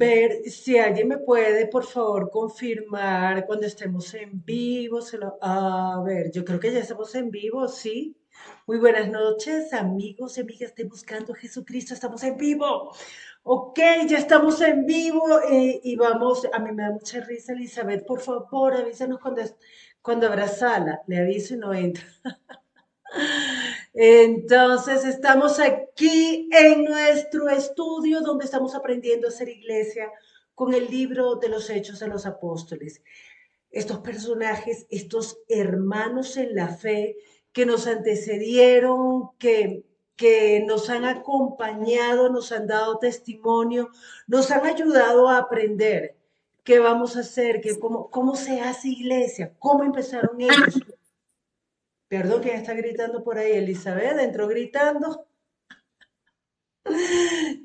ver si alguien me puede, por favor, confirmar cuando estemos en vivo. A ver, yo creo que ya estamos en vivo, ¿sí? Muy buenas noches, amigos y amigas. Estoy buscando a Jesucristo. Estamos en vivo. Ok, ya estamos en vivo y vamos. A mí me da mucha risa, Elizabeth. Por favor, avísanos cuando habrá sala. Le aviso y no entra. Entonces, estamos aquí en nuestro estudio donde estamos aprendiendo a ser iglesia con el libro de los Hechos de los Apóstoles. Estos personajes, estos hermanos en la fe que nos antecedieron, que nos han acompañado, nos han dado testimonio, nos han ayudado a aprender qué vamos a hacer, cómo se hace iglesia, cómo empezaron ellos. Perdón, ¿quién está gritando por ahí? Elizabeth entró gritando.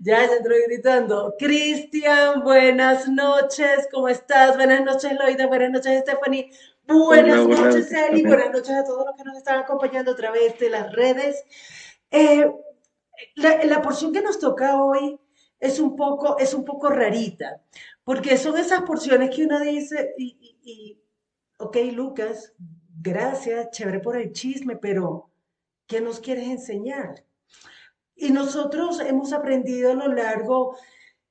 Ya entró gritando. Cristian, buenas noches, ¿cómo estás? Buenas noches, Loida, buenas noches, Stephanie. Hola, Buenas hola, noches, Eli, Elizabeth. buenas noches a todos los que nos están acompañando a través de las redes. Eh, la porción que nos toca hoy es un poco rarita, porque son esas porciones que uno dice, ok, Lucas, gracias, chévere por el chisme, pero ¿qué nos quieres enseñar? Y nosotros hemos aprendido a lo largo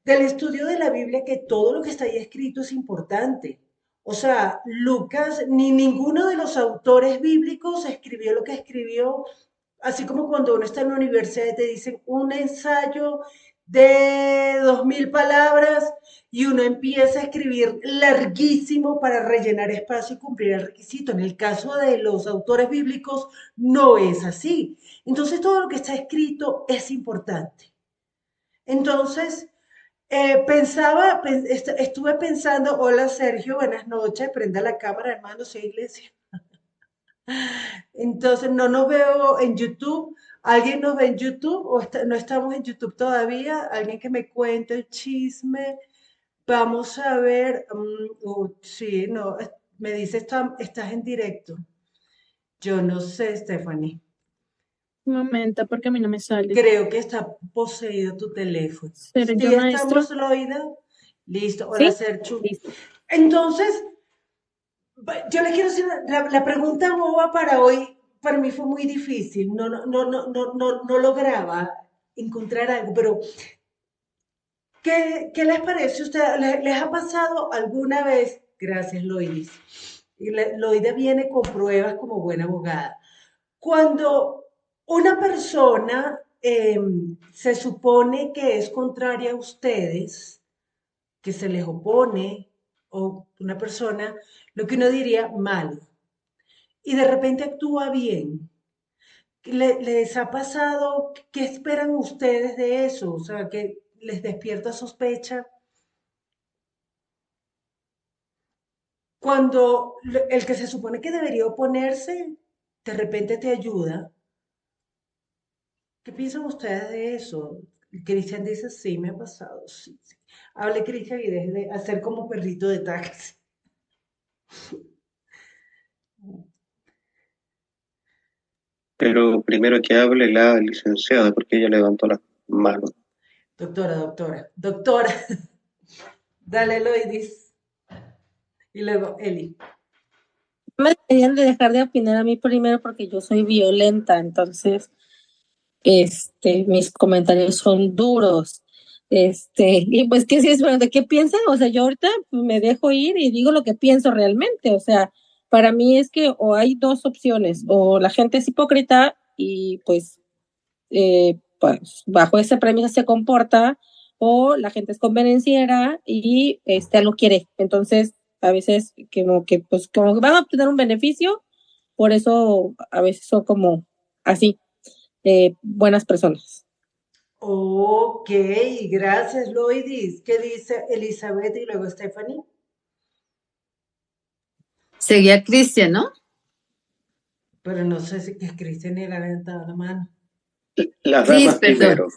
del estudio de la Biblia que todo lo que está ahí escrito es importante. O sea, Lucas ni ninguno de los autores bíblicos escribió lo que escribió, así como cuando uno está en la universidad y te dicen un ensayo de 2000 palabras y uno empieza a escribir larguísimo para rellenar espacio y cumplir el requisito. En el caso de los autores bíblicos no es así. Entonces todo lo que está escrito es importante. Entonces, estuve pensando, hola Sergio, buenas noches, prenda la cámara, hermano, soy iglesia. Entonces, no nos veo en YouTube. ¿Alguien nos ve en YouTube o no estamos en YouTube todavía? ¿Alguien que me cuente el chisme? Vamos a ver. Sí, no, me dice, estás en directo. Yo no sé, Stephanie. Un momento, porque a mí no me sale. Creo que está poseído tu teléfono. Sergio Sí, Maestro. estamos, Loida. Listo. Hola, ¿Sí? Serchu. Listo. Entonces, yo le quiero hacer la pregunta boba para hoy. Para mí fue muy difícil. No lograba encontrar algo, pero ¿qué les parece a ustedes? ¿Les ha pasado alguna vez? Gracias, Loidis. Y Loida viene con pruebas como buena abogada. Cuando una persona se supone que es contraria a ustedes, que se les opone, o una persona, lo que uno diría malo, y de repente actúa bien, ¿les ha pasado? ¿Qué esperan ustedes de eso? O sea, que les despierta sospecha. Cuando el que se supone que debería oponerse, de repente te ayuda. ¿Qué piensan ustedes de eso? Cristian dice, sí, me ha pasado, sí, sí. Hable, Cristian, y deje de hacer como perrito de taxi. Pero primero que hable la licenciada, porque ella levantó la mano. Doctora. Dale, Loidis. Y luego, Eli. Me deberían de dejar de opinar a mí primero porque yo soy violenta, entonces, mis comentarios son duros. Y pues, ¿qué si es bueno? ¿De qué piensan? O sea, yo ahorita me dejo ir y digo lo que pienso realmente. O sea, para mí es que o hay dos opciones, o la gente es hipócrita y pues bajo esa premisa se comporta, o la gente es convenenciera y lo quiere. Entonces, a veces como que van a obtener un beneficio, por eso a veces son como así, buenas personas. Ok, gracias, Loidis. ¿Qué dice Elizabeth y luego Stephanie? Seguía Cristian, ¿no? Pero no sé si que Cristian le ha levantado la mano. Las Cris, damas perdón. primero.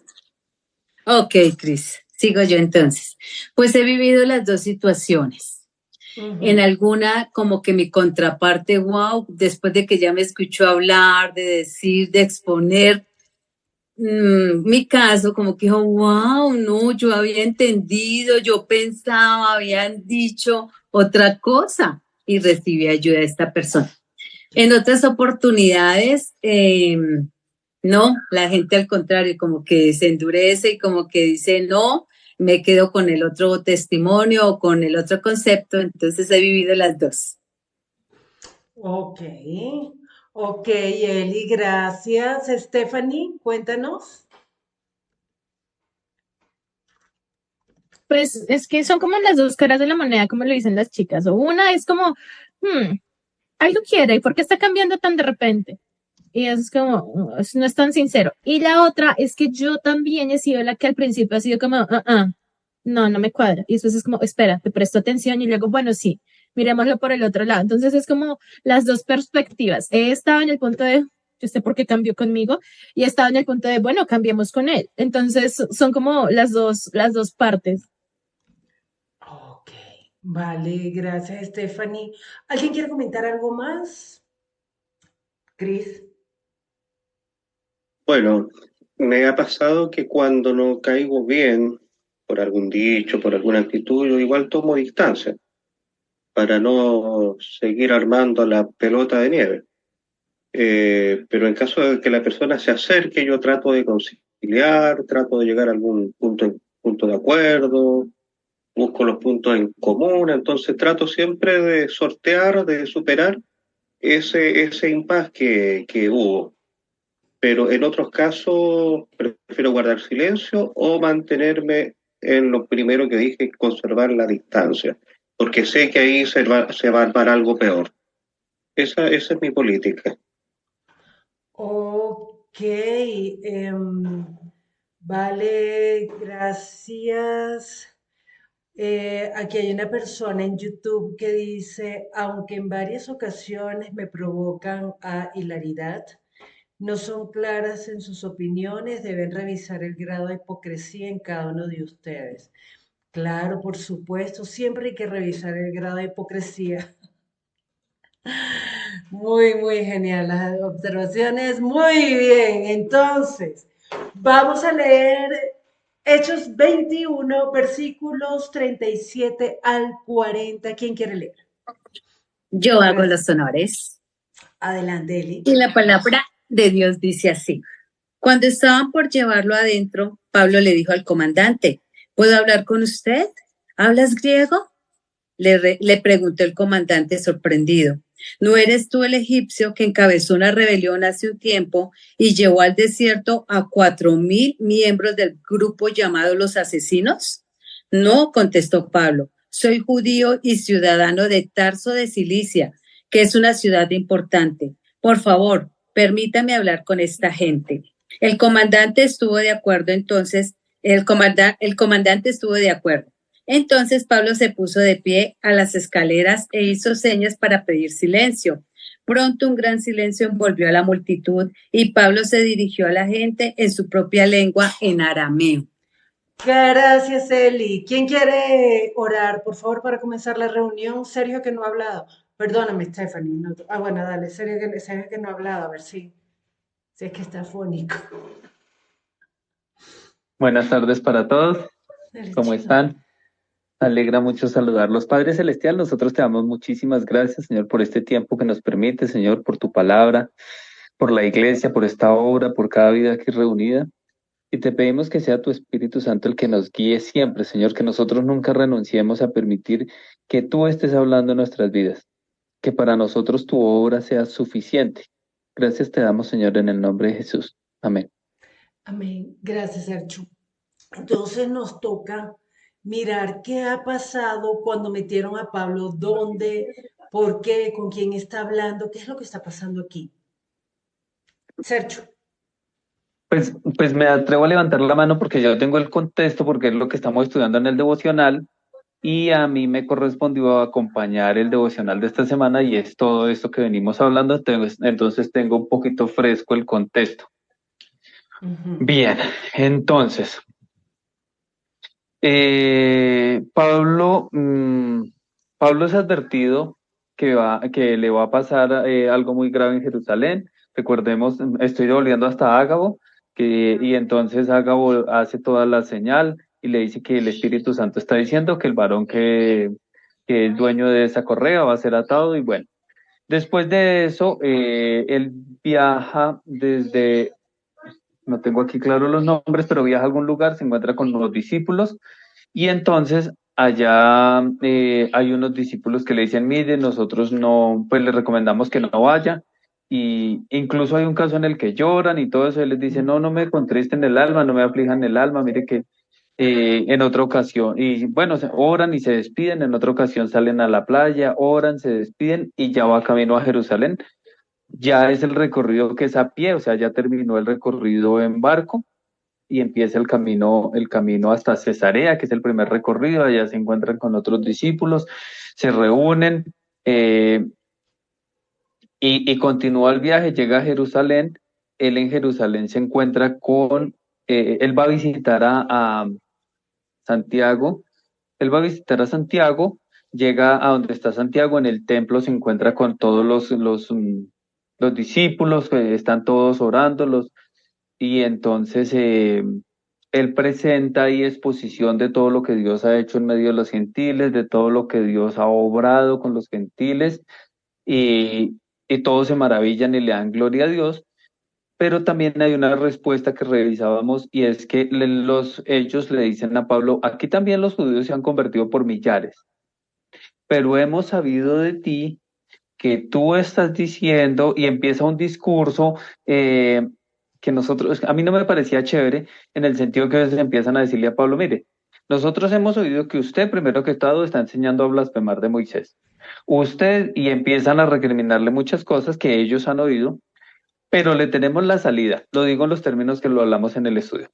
Ok, Cris, sigo yo entonces. Pues he vivido las dos situaciones. En Ujú. alguna, como que mi contraparte, wow, después de que ya me escuchó hablar, de decir, de exponer, mi caso, como que dijo, wow, no, yo había entendido, yo pensaba, habían dicho otra cosa y recibí ayuda de esta persona. En otras oportunidades, no, la gente al contrario, como que se endurece y como que dice, no, me quedo con el otro testimonio o con el otro concepto, entonces he vivido las dos. Ok, ok, Eli, gracias. Stephanie, cuéntanos. Pues es que son como las dos caras de la moneda, como lo dicen las chicas. O una es como, hmm, algo quiere, ¿y por qué está cambiando tan de repente? Y eso es como, no es tan sincero. Y la otra es que yo también he sido la que al principio ha sido como, no, no me cuadra. Y después es como, espera, te presto atención y luego, bueno, sí, miremoslo por el otro lado. Entonces es como las dos perspectivas. He estado en el punto de, yo sé por qué cambió conmigo, y he estado en el punto de, bueno, cambiemos con él. Entonces son como las dos partes. Ok, vale, gracias, Stephanie. ¿Alguien quiere comentar algo más? Cris. Bueno, me ha pasado que cuando no caigo bien, por algún dicho, por alguna actitud, yo igual tomo distancia para no seguir armando la pelota de nieve. Pero en caso de que la persona se acerque, yo trato de conciliar, trato de llegar a algún punto de acuerdo, busco los puntos en común, entonces trato siempre de sortear, de superar ese impasse que hubo. Pero en otros casos prefiero guardar silencio o mantenerme en lo primero que dije, conservar la distancia, porque sé que ahí se va a armar algo peor. Esa es mi política. Ok, vale, gracias. Aquí hay una persona en YouTube que dice, aunque en varias ocasiones me provocan a hilaridad, no son claras en sus opiniones, deben revisar el grado de hipocresía en cada uno de ustedes. Claro, por supuesto, siempre hay que revisar el grado de hipocresía. Muy, muy genial las observaciones. Muy bien, entonces, vamos a leer Hechos 21, versículos 37 al 40. ¿Quién quiere leer? Yo hago Gracias. los honores. Adelante, Eli. Y la palabra de Dios dice así. Cuando estaban por llevarlo adentro, Pablo le dijo al comandante, ¿puedo hablar con usted? ¿Hablas griego? Le preguntó el comandante sorprendido. ¿No eres tú el egipcio que encabezó una rebelión hace un tiempo y llevó al desierto a 4.000 miembros del grupo llamado los asesinos? No, contestó Pablo. Soy judío y ciudadano de Tarso de Cilicia, que es una ciudad importante. Por favor, permítame hablar con esta gente. El comandante estuvo de acuerdo entonces, el comandante estuvo de acuerdo. Entonces Pablo se puso de pie a las escaleras e hizo señas para pedir silencio. Pronto un gran silencio envolvió a la multitud y Pablo se dirigió a la gente en su propia lengua, en arameo. Gracias, Eli. ¿Quién quiere orar, por favor, para comenzar la reunión? Sergio que no ha hablado. Perdóname, Stephanie. Bueno, dale, Sergio que no ha hablado, a ver si es que está afónico. Buenas tardes para todos. Dale, ¿Cómo chico. están? Alegra mucho saludarlos. Padre Celestial, nosotros te damos muchísimas gracias, Señor, por este tiempo que nos permite, Señor, por tu palabra, por la iglesia, por esta obra, por cada vida aquí reunida. Y te pedimos que sea tu Espíritu Santo el que nos guíe siempre, Señor, que nosotros nunca renunciemos a permitir que tú estés hablando en nuestras vidas, que para nosotros tu obra sea suficiente. Gracias te damos, Señor, en el nombre de Jesús. Amén. Amén. Gracias, Sergio. Entonces nos toca mirar qué ha pasado cuando metieron a Pablo, dónde, por qué, con quién está hablando, qué es lo que está pasando aquí. Sergio. Pues me atrevo a levantar la mano porque yo tengo el contexto, porque es lo que estamos estudiando en el devocional y a mí me correspondió acompañar el devocional de esta semana y es todo esto que venimos hablando, entonces tengo un poquito fresco el contexto. Bien, entonces, Pablo, Pablo es advertido que le va a pasar algo muy grave en Jerusalén. Recordemos, estoy volviendo hasta Ágabo, y entonces Ágabo hace toda la señal y le dice que el Espíritu Santo está diciendo que el varón que es dueño de esa correa va a ser atado y bueno. Después de eso, él viaja desde, no tengo aquí claro los nombres, pero viaja a algún lugar, se encuentra con los discípulos y entonces allá hay unos discípulos que le dicen, mire, nosotros no, pues le recomendamos que no vaya. Y incluso hay un caso en el que lloran y todo eso, él les dice, no, no me contristen el alma, no me aflijan el alma, mire que en otra ocasión, y bueno, oran y se despiden, en otra ocasión salen a la playa, oran, se despiden y ya va camino a Jerusalén. Ya es el recorrido que es a pie, o sea, ya terminó el recorrido en barco y empieza el camino hasta Cesarea, que es el primer recorrido, allá se encuentran con otros discípulos, se reúnen eh, y continúa el viaje, llega a Jerusalén, él en Jerusalén se encuentra con, él va a visitar a Santiago, él va a visitar a Santiago, llega a donde está Santiago, en el templo se encuentra con todos los discípulos, que están todos orando, y entonces él presenta ahí exposición de todo lo que Dios ha hecho en medio de los gentiles, de todo lo que Dios ha obrado con los gentiles, y, y todos se maravillan y le dan gloria a Dios. Pero también hay una respuesta que revisábamos y es que ellos le dicen a Pablo, aquí también los judíos se han convertido por millares, pero hemos sabido de ti que tú estás diciendo y empieza un discurso que nosotros, a mí no me parecía chévere en el sentido que a veces empiezan a decirle a Pablo, mire, nosotros hemos oído que usted primero que todo está enseñando a blasfemar de Moisés. Usted y empiezan a recriminarle muchas cosas que ellos han oído, pero le tenemos la salida. Lo digo en los términos que lo hablamos en el estudio.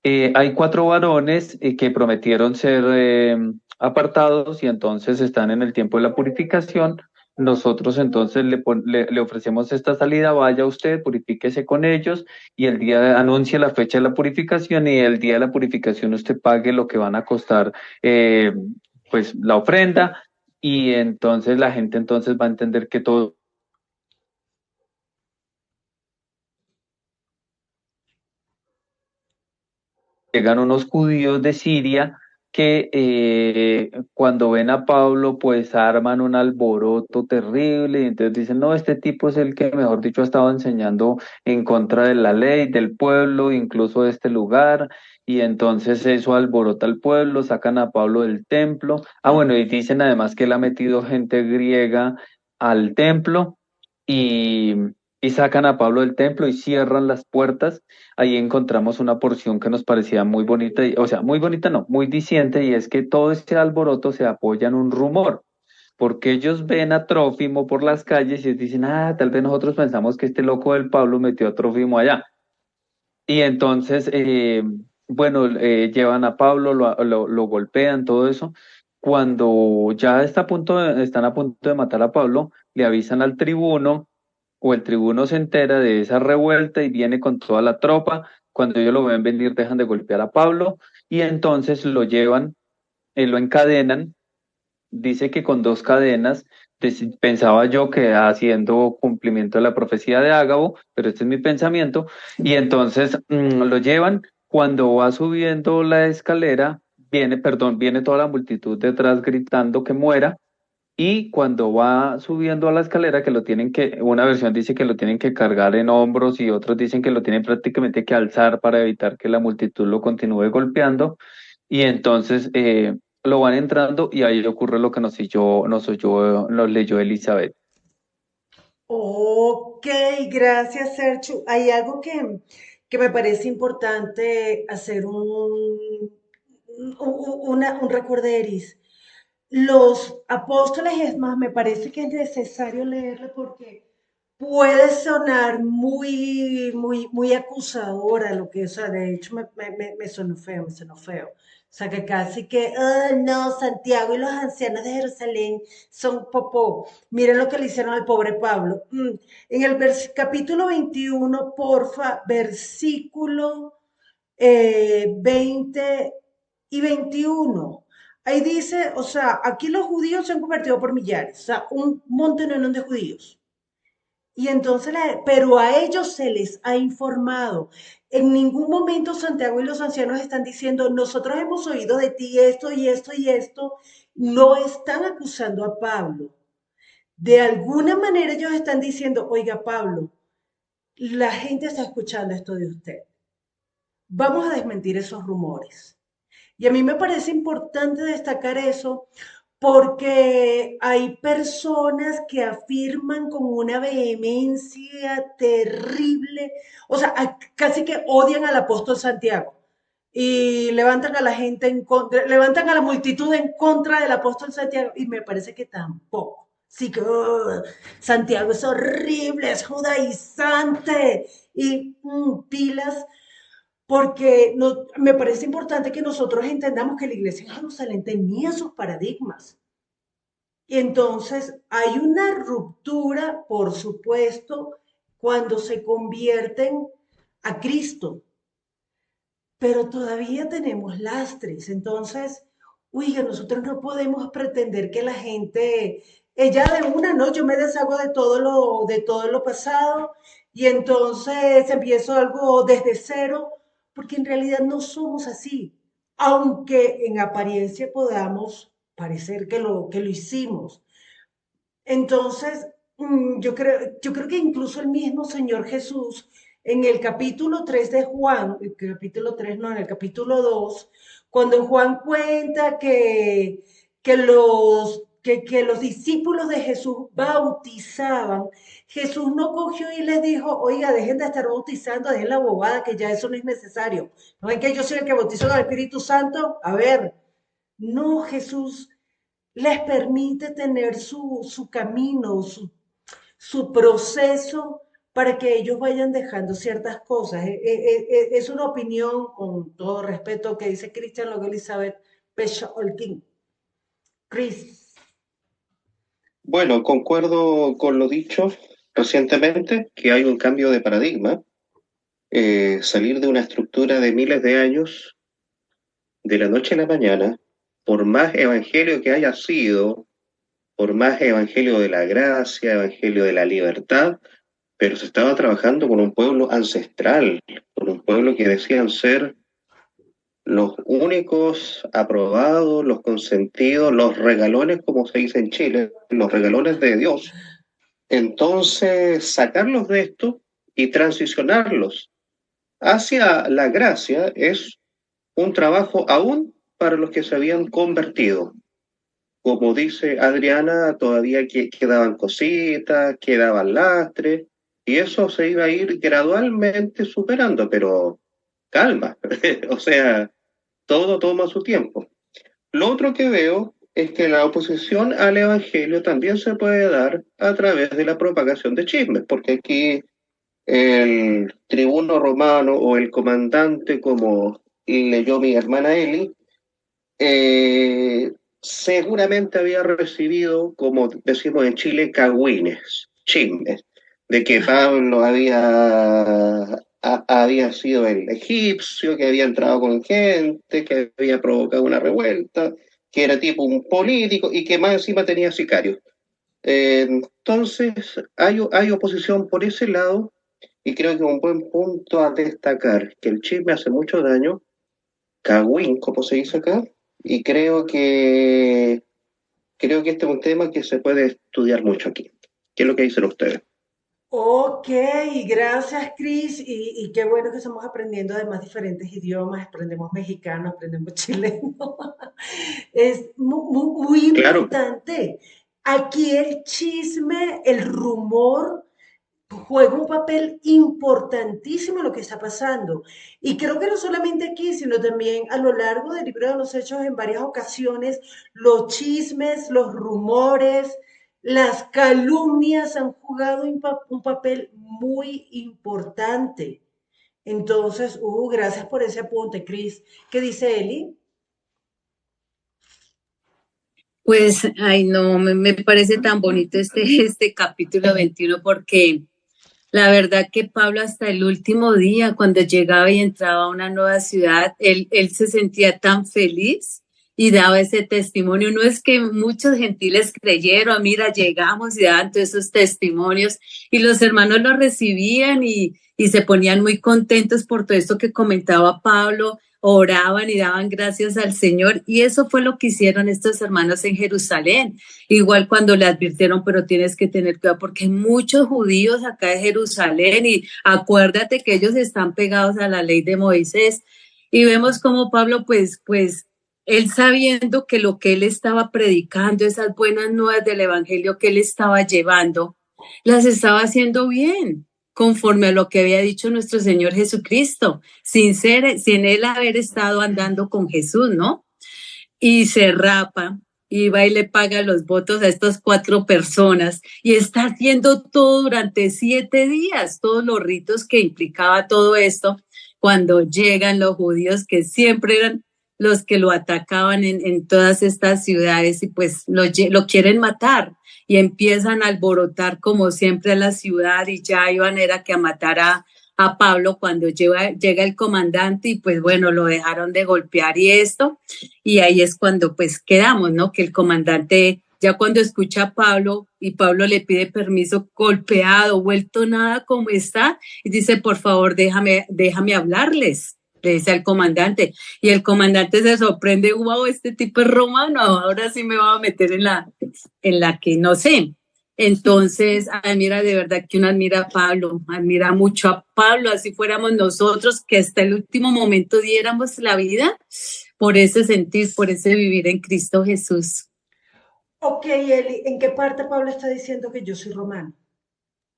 Hay cuatro varones que prometieron ser apartados y entonces están en el tiempo de la purificación. Nosotros entonces le ofrecemos esta salida, vaya usted, purifíquese con ellos y el día anuncie la fecha de la purificación y el día de la purificación usted pague lo que van a costar pues la ofrenda y entonces la gente entonces va a entender que todo llegan unos judíos de Siria que cuando ven a Pablo pues arman un alboroto terrible y entonces dicen, no, este tipo es el que mejor dicho ha estado enseñando en contra de la ley, del pueblo, incluso de este lugar. Y entonces eso alborota al pueblo, sacan a Pablo del templo. Ah, bueno, y dicen además que él ha metido gente griega al templo y, y sacan a Pablo del templo y cierran las puertas. Ahí encontramos una porción que nos parecía muy bonita, o sea, muy bonita no, muy diciente, y es que todo este alboroto se apoya en un rumor, porque ellos ven a Trófimo por las calles y dicen, ah, tal vez nosotros pensamos que este loco del Pablo metió a Trófimo allá. Y entonces, bueno, llevan a Pablo, lo golpean, todo eso. Cuando ya están a punto de matar a Pablo, le avisan al tribuno o el tribuno se entera de esa revuelta y viene con toda la tropa. Cuando ellos lo ven venir, dejan de golpear a Pablo y entonces lo llevan, lo encadenan. Dice que con dos cadenas, pensaba yo que haciendo cumplimiento de la profecía de Ágabo, pero este es mi pensamiento. Y entonces lo llevan. Cuando va subiendo la escalera, viene toda la multitud detrás gritando que muera y cuando va subiendo a la escalera, una versión dice que lo tienen que cargar en hombros y otros dicen que lo tienen prácticamente que alzar para evitar que la multitud lo continúe golpeando. Y entonces lo van entrando y ahí ocurre lo que nos leyó Elizabeth. Ok, gracias, Sergio. Hay algo que me parece importante hacer un recorderis. Los apóstoles, es más, me parece que es necesario leerlo porque puede sonar muy acusadora lo que, o sea, de hecho me sonó feo, me sonó feo. O sea, que casi que, "Ah, no, Santiago y los ancianos de Jerusalén son popó. Miren lo que le hicieron al pobre Pablo. En el capítulo 21, porfa, versículo 20 y 21. Ahí dice, o sea, aquí los judíos se han convertido por millares, o sea, un montón de judíos. Y entonces, pero a ellos se les ha informado. En ningún momento Santiago y los ancianos están diciendo, nosotros hemos oído de ti esto y esto y esto. No están acusando a Pablo. De alguna manera ellos están diciendo, oiga Pablo, la gente está escuchando esto de usted. Vamos a desmentir esos rumores. Y a mí me parece importante destacar eso porque hay personas que afirman con una vehemencia terrible, o sea, casi que odian al apóstol Santiago y levantan a la gente en contra, levantan a la multitud en contra del apóstol Santiago y me parece que tampoco. Sí que Santiago es horrible, es judaizante y pilas porque me parece importante que nosotros entendamos que la iglesia en Jerusalén tenía sus paradigmas. Y entonces hay una ruptura, por supuesto, cuando se convierten a Cristo, pero todavía tenemos lastres. Entonces, oiga, nosotros no podemos pretender que la gente, ella de una, ¿no? Yo me deshago de todo lo pasado y entonces empiezo algo desde cero, porque en realidad no somos así, aunque en apariencia podamos parecer que lo hicimos. Entonces, yo creo que incluso el mismo Señor Jesús, en el capítulo 3 de Juan, el capítulo 3 no, en el capítulo 2 cuando Juan cuenta que los discípulos de Jesús bautizaban, Jesús no cogió y les dijo, oiga, dejen de estar bautizando, dejen la bobada, que ya eso no es necesario. ¿No ven que yo soy el que bautizo con el Espíritu Santo? A ver, no, Jesús les permite tener su camino, su proceso para que ellos vayan dejando ciertas cosas. Es una opinión, con todo respeto, que dice Christian Log Elizabeth Pecholkin. Chris. Bueno, concuerdo con lo dicho recientemente, que hay un cambio de paradigma. Salir de una estructura de miles de años, de la noche a la mañana, por más evangelio que haya sido, por más evangelio de la gracia, evangelio de la libertad, pero se estaba trabajando con un pueblo ancestral, con un pueblo que decían ser los únicos aprobados, los consentidos, los regalones, como se dice en Chile, los regalones de Dios. Entonces, sacarlos de esto y transicionarlos hacia la gracia es un trabajo aún para los que se habían convertido. Como dice Adriana, todavía quedaban cositas, quedaban lastres, y eso se iba a ir gradualmente superando, pero calma, o sea, todo toma su tiempo. Lo otro que veo es que la oposición al Evangelio también se puede dar a través de la propagación de chismes, porque aquí el tribuno romano o el comandante, como leyó mi hermana Eli, seguramente había recibido, como decimos en Chile, cagüines, chismes, de que Pablo había sido el egipcio, que había entrado con gente, que había provocado una revuelta, que era tipo un político y que más encima tenía sicarios. Entonces, hay oposición por ese lado y creo que un buen punto a destacar, que el chisme hace mucho daño, cagüín, como se dice acá, y creo que este es un tema que se puede estudiar mucho aquí. ¿Qué es lo que dicen ustedes? Ok, gracias Chris. Y qué bueno que estamos aprendiendo además diferentes idiomas, aprendemos mexicano, aprendemos chileno. Es muy Claro, importante. Aquí el chisme, el rumor juega un papel importantísimo en lo que está pasando. Y creo que no solamente aquí, sino también a lo largo del libro de los Hechos, en varias ocasiones, los chismes, los rumores, las calumnias han jugado un papel muy importante. Entonces, gracias por ese apunte, Cris. ¿Qué dice Eli? Pues, ay, no, me parece tan bonito este capítulo 21 porque la verdad que Pablo hasta el último día, cuando llegaba y entraba a una nueva ciudad, él se sentía tan feliz y daba ese testimonio. No es que muchos gentiles creyeron, mira, llegamos y daban todos esos testimonios y los hermanos los recibían y se ponían muy contentos por todo esto que comentaba Pablo, oraban y daban gracias al Señor y eso fue lo que hicieron estos hermanos en Jerusalén. Igual cuando le advirtieron, pero tienes que tener cuidado porque hay muchos judíos acá de Jerusalén y acuérdate que ellos están pegados a la ley de Moisés. Y vemos como Pablo, pues, él sabiendo que lo que él estaba predicando, esas buenas nuevas del evangelio que él estaba llevando, las estaba haciendo bien, conforme a lo que había dicho nuestro Señor Jesucristo, sin él haber estado andando con Jesús, ¿no? Y se rapa y va y le paga los votos a estas 4 personas y está haciendo todo durante 7 días, todos los ritos que implicaba todo esto, cuando llegan los judíos que siempre eran los que lo atacaban en todas estas ciudades y pues lo quieren matar y empiezan a alborotar como siempre a la ciudad y ya iban era que a matar a Pablo cuando llega el comandante y pues bueno, lo dejaron de golpear y esto, y ahí es cuando pues quedamos, ¿no? Que el comandante ya cuando escucha a Pablo y Pablo le pide permiso golpeado, vuelto nada como está, y dice, por favor, déjame hablarles, le dice al comandante, y el comandante se sorprende, wow, este tipo es romano, ahora sí me va a meter en la que no sé. Entonces, admira de verdad que uno admira a Pablo, admira mucho a Pablo, así fuéramos nosotros que hasta el último momento diéramos la vida por ese sentir, por ese vivir en Cristo Jesús. Ok, Eli, ¿en qué parte Pablo está diciendo que yo soy romano?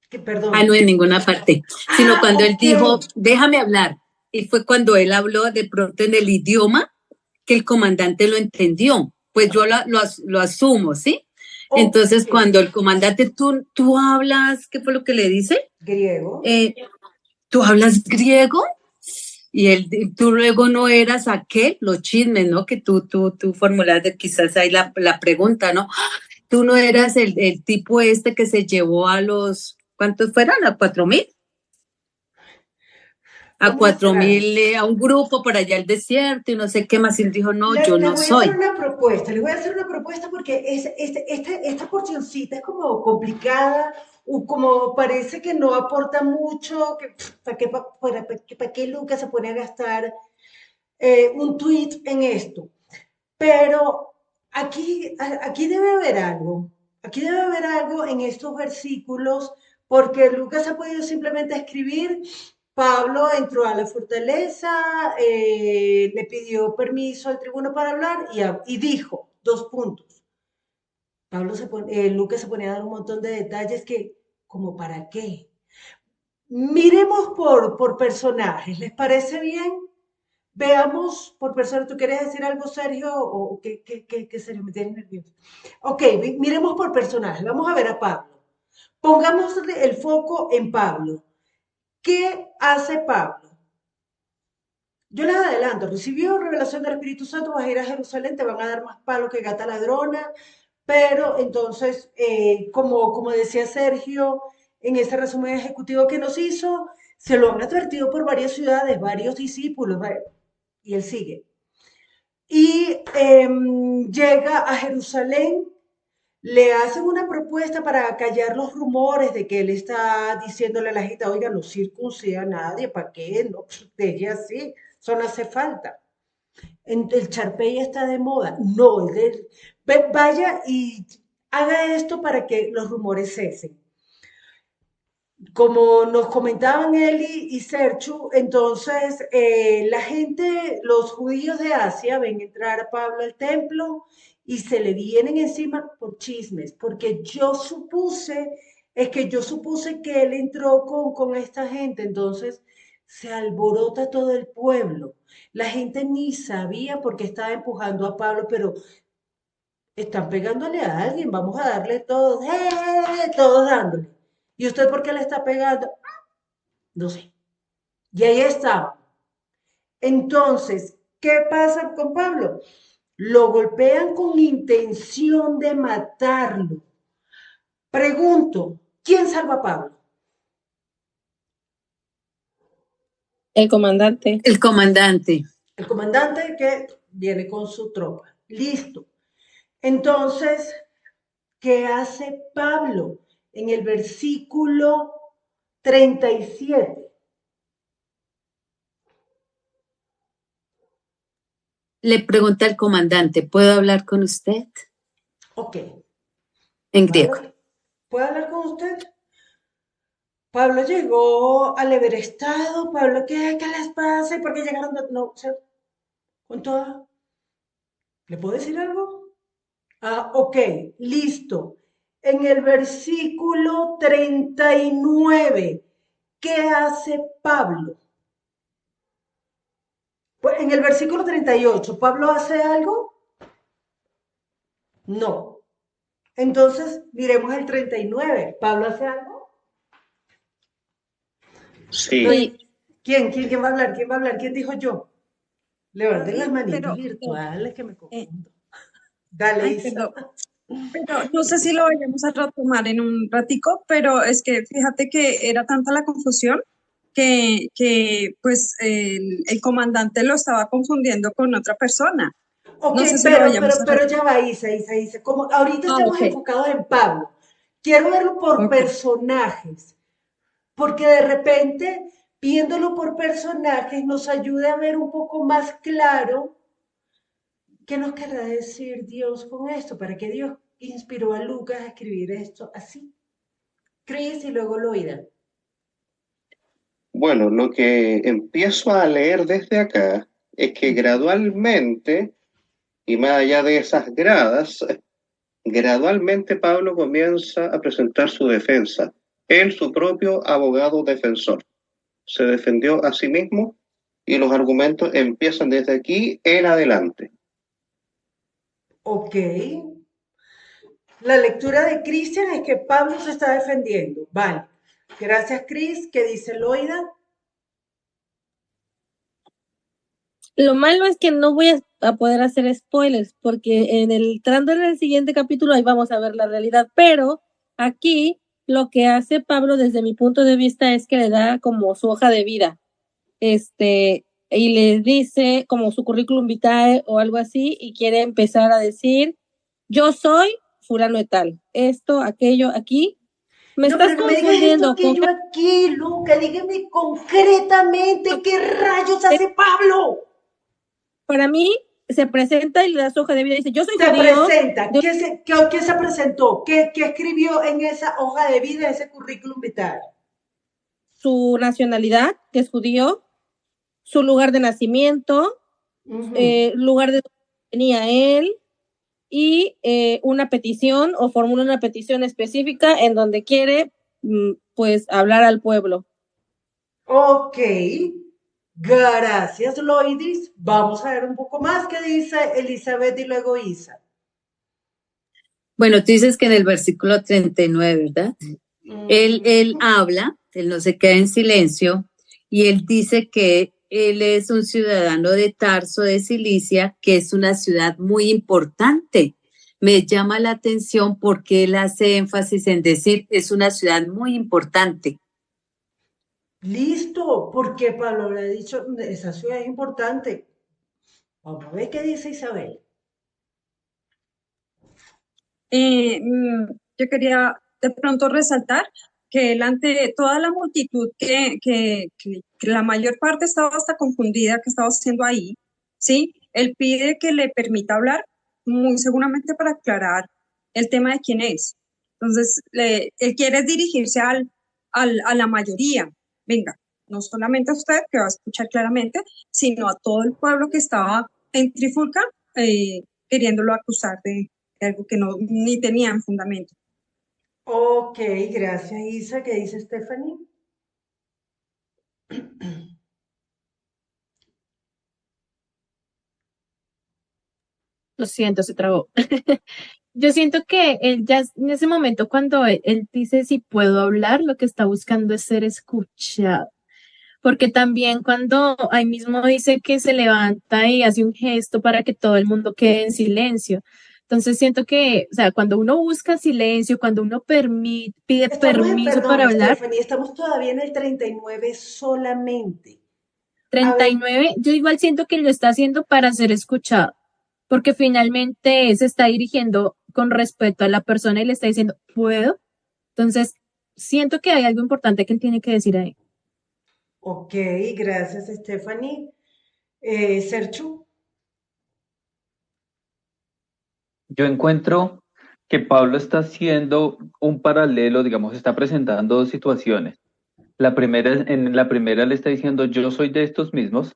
Que perdón. No en ninguna parte, sino cuando él Ok. dijo, déjame hablar. Y fue cuando él habló de pronto en el idioma que el comandante lo entendió. Pues yo lo asumo, ¿sí? Entonces, Ok. cuando el comandante, tú hablas, ¿qué fue lo que le dice? Griego. ¿Tú hablas griego? Y tú luego no eras aquel, los chismes, ¿no? Que tú formulaste quizás ahí la pregunta, ¿no? Tú no eras el tipo este que se llevó a los, ¿cuántos fueron? ¿A 4,000? A Vamos a hacer 4,000, algo. a un grupo por allá al desierto y no sé qué más. Y él dijo, no, yo Les no voy a hacer soy. una propuesta, les voy a hacer una propuesta porque esta porcioncita es como complicada, o como parece que no aporta mucho, que, ¿para qué Lucas se pone a gastar un tweet en esto? Pero aquí debe haber algo, aquí debe haber algo en estos versículos, porque Lucas ha podido simplemente escribir, Pablo entró a la fortaleza, le pidió permiso al tribuno para hablar y dijo, 2 puntos. Lucas se ponía a dar un montón de detalles que, como para qué. Miremos por personajes, ¿les parece bien? Veamos por persona, ¿tú quieres decir algo, Sergio? ¿O qué Sergio? Me tienes nervioso. Ok, miremos por personaje. Vamos a ver a Pablo. Pongamos el foco en Pablo. ¿Qué hace Pablo? Yo les adelanto, recibió revelación del Espíritu Santo, vas a ir a Jerusalén, te van a dar más palo que gata ladrona, pero entonces, como decía Sergio, en ese resumen ejecutivo que nos hizo, se lo han advertido por varias ciudades, varios discípulos, y él sigue. Y llega a Jerusalén, le hacen una propuesta para callar los rumores de que él está diciéndole a la gente, oiga, no circuncida a nadie, ¿para qué? No, deje así, eso no hace falta. El Charpey está de moda. No, vaya y haga esto para que los rumores cesen. Como nos comentaban Eli y Serchu, entonces la gente, los judíos de Asia ven entrar a Pablo al templo y se le vienen encima por chismes, porque yo supuse que él entró con esta gente, entonces se alborota todo el pueblo. La gente ni sabía por qué estaba empujando a Pablo, pero están pegándole a alguien, vamos a darle todos, todos dándole. ¿Y usted por qué le está pegando? No sé. Y ahí estaba. Entonces, ¿qué pasa con Pablo? Lo golpean con intención de matarlo. Pregunto, ¿quién salva a Pablo? El comandante. El comandante. El comandante que viene con su tropa. Listo. Entonces, ¿qué hace Pablo en el versículo 37? Le pregunta al comandante, ¿puedo hablar con usted? Ok. En griego. ¿Puedo hablar con usted? Pablo llegó al Everestado. Pablo, ¿qué les pasa? ¿Y por qué llegaron? No, o sea, con toda. ¿Le puedo decir algo? Ah, ok, listo. En el versículo 39, ¿qué hace Pablo? Pues en el versículo 38, ¿Pablo hace algo? No. Entonces, miremos el 39. ¿Pablo hace algo? Sí, Sí, ¿Quién va a hablar? ¿Quién va a hablar? ¿Quién dijo yo? Levanten las David, manitos pero, virtuales que me eh, confundo. Dale, ay, Isa. perdón, pero no sé si lo vayamos a retomar en un ratico, pero es que fíjate que era tanta la confusión que pues el comandante lo estaba confundiendo con otra persona. Ok, No sé si lo vayamos a pero retomar. ya va, Isa. Como ahorita Ah, estamos ok, enfocados en Pablo, quiero verlo por ok. personajes, porque de repente, viéndolo por personajes, nos ayuda a ver un poco más claro qué nos querrá decir Dios con esto, para que Dios inspiró a Lucas a escribir esto así. Cris y luego Loida. bueno, lo que empiezo a leer desde acá es que gradualmente, y más allá de esas gradas, gradualmente Pablo comienza a presentar su defensa. Él, su propio abogado defensor, se defendió a sí mismo y los argumentos empiezan desde aquí en adelante. Ok. La lectura de Cristian es que Pablo se está defendiendo. Vale. Gracias, Cris. ¿Qué dice Loida? lo malo es que no voy a poder hacer spoilers porque entrando en el siguiente capítulo ahí vamos a ver la realidad, pero aquí lo que hace Pablo desde mi punto de vista es que le da como su hoja de vida, y le dice como su currículum vitae o algo así y quiere empezar a decir, yo soy fulano de tal, esto, aquello, aquí. Me No, estás pero no me digas esto, confundiendo con aquello, aquí, Luca. Dígame concretamente qué rayos hace Pablo. para mí se presenta y le da su hoja de vida y dice, yo soy Se judío presenta. de ¿Qué se presentó? ¿Qué escribió en esa hoja de vida, ese currículum vitae? su nacionalidad, que es judío, su lugar de nacimiento, Ujú. lugar de donde venía él y una petición o formula una petición específica en donde quiere pues hablar al pueblo. Ok. Gracias, Loidis. Vamos a ver un poco más qué dice Elizabeth y luego Isa. Bueno, tú dices que en el versículo 39, ¿verdad? Él habla, él no se queda en silencio y él dice que él es un ciudadano de Tarso de Cilicia, que es una ciudad muy importante. Me llama la atención porque él hace énfasis en decir es una ciudad muy importante. Listo, porque Pablo habrá dicho, esa ciudad es importante. Vamos a ver qué dice Isabel. Yo quería de pronto resaltar que él ante toda la multitud que la mayor parte estaba hasta confundida que estaba haciendo ahí, ¿sí? Él pide que le permita hablar, muy seguramente para aclarar el tema de quién es. Entonces, él quiere dirigirse a la mayoría. Venga, no solamente a usted, que va a escuchar claramente, sino a todo el pueblo que estaba en Trifulca, queriéndolo acusar de algo que no ni tenían fundamento. Ok, gracias Isa. ¿Qué dice Stephanie? Lo siento, se trabó. Yo siento que él ya en ese momento cuando él dice si puedo hablar, lo que está buscando es ser escuchado. Porque también cuando ahí mismo dice que se levanta y hace un gesto para que todo el mundo quede en silencio. Entonces siento que, o sea, cuando uno busca silencio, cuando uno pide permiso Perdón, para hablar, Stephanie, estamos todavía en el 39 solamente. A ver, 39, yo igual siento que lo está haciendo para ser escuchado. porque finalmente se está dirigiendo con respeto a la persona y le está diciendo, ¿puedo? Entonces, siento que hay algo importante que él tiene que decir ahí. Ok, gracias, Stephanie. Sergio. Yo encuentro que Pablo está haciendo un paralelo, digamos, está presentando dos situaciones. En la primera le está diciendo, yo soy de estos mismos,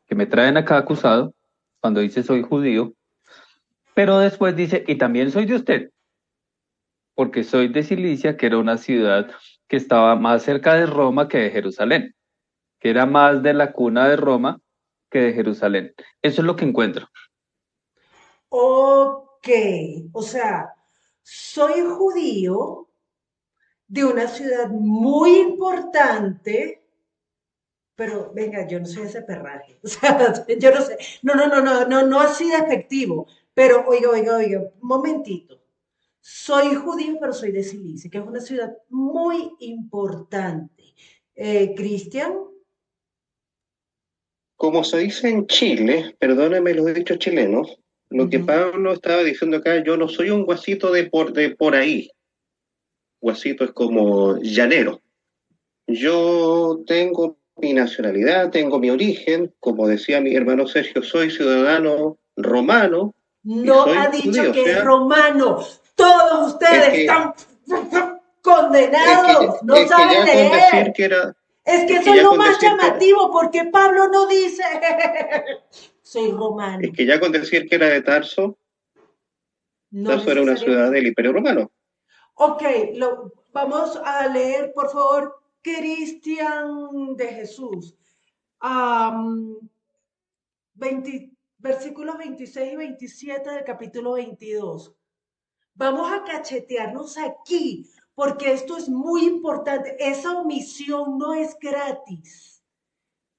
que me traen acá acusado, cuando dice soy judío, pero después dice, y también soy de usted, porque soy de Cilicia, que era una ciudad que estaba más cerca de Roma que de Jerusalén, que era más de la cuna de Roma que de Jerusalén. Eso es lo que encuentro. Ok, o sea, soy judío de una ciudad muy importante, pero venga, yo no soy ese perraje, o sea, yo no sé, no así de efectivo, pero oiga, un momentito. Soy judío, pero soy de Cilicia, que es una ciudad muy importante. Cristian, Como se dice en Chile, perdónenme los dichos chilenos, lo que ujú. Pablo estaba diciendo acá, yo no soy un guasito de por ahí. Guasito es como llanero. Yo tengo mi nacionalidad, tengo mi origen, como decía mi hermano Sergio, soy ciudadano romano y No ha soy dicho judío. O que es sea, romano. Todos es ustedes que, están es que, condenados, no es que saben ya con decir leer. que era, Es que es que eso es ya lo con más decir que era, llamativo, porque Pablo no dice, soy es romano. que ya con decir que era de Tarso, No Tarso era una ciudad necesariamente. del Imperio Romano. Ok, vamos a leer, por favor, Cristian de Jesús. Am, 20 versículos 26 y 27 del capítulo 22. Vamos a cachetearnos aquí, porque esto es muy importante. Esa omisión no es gratis.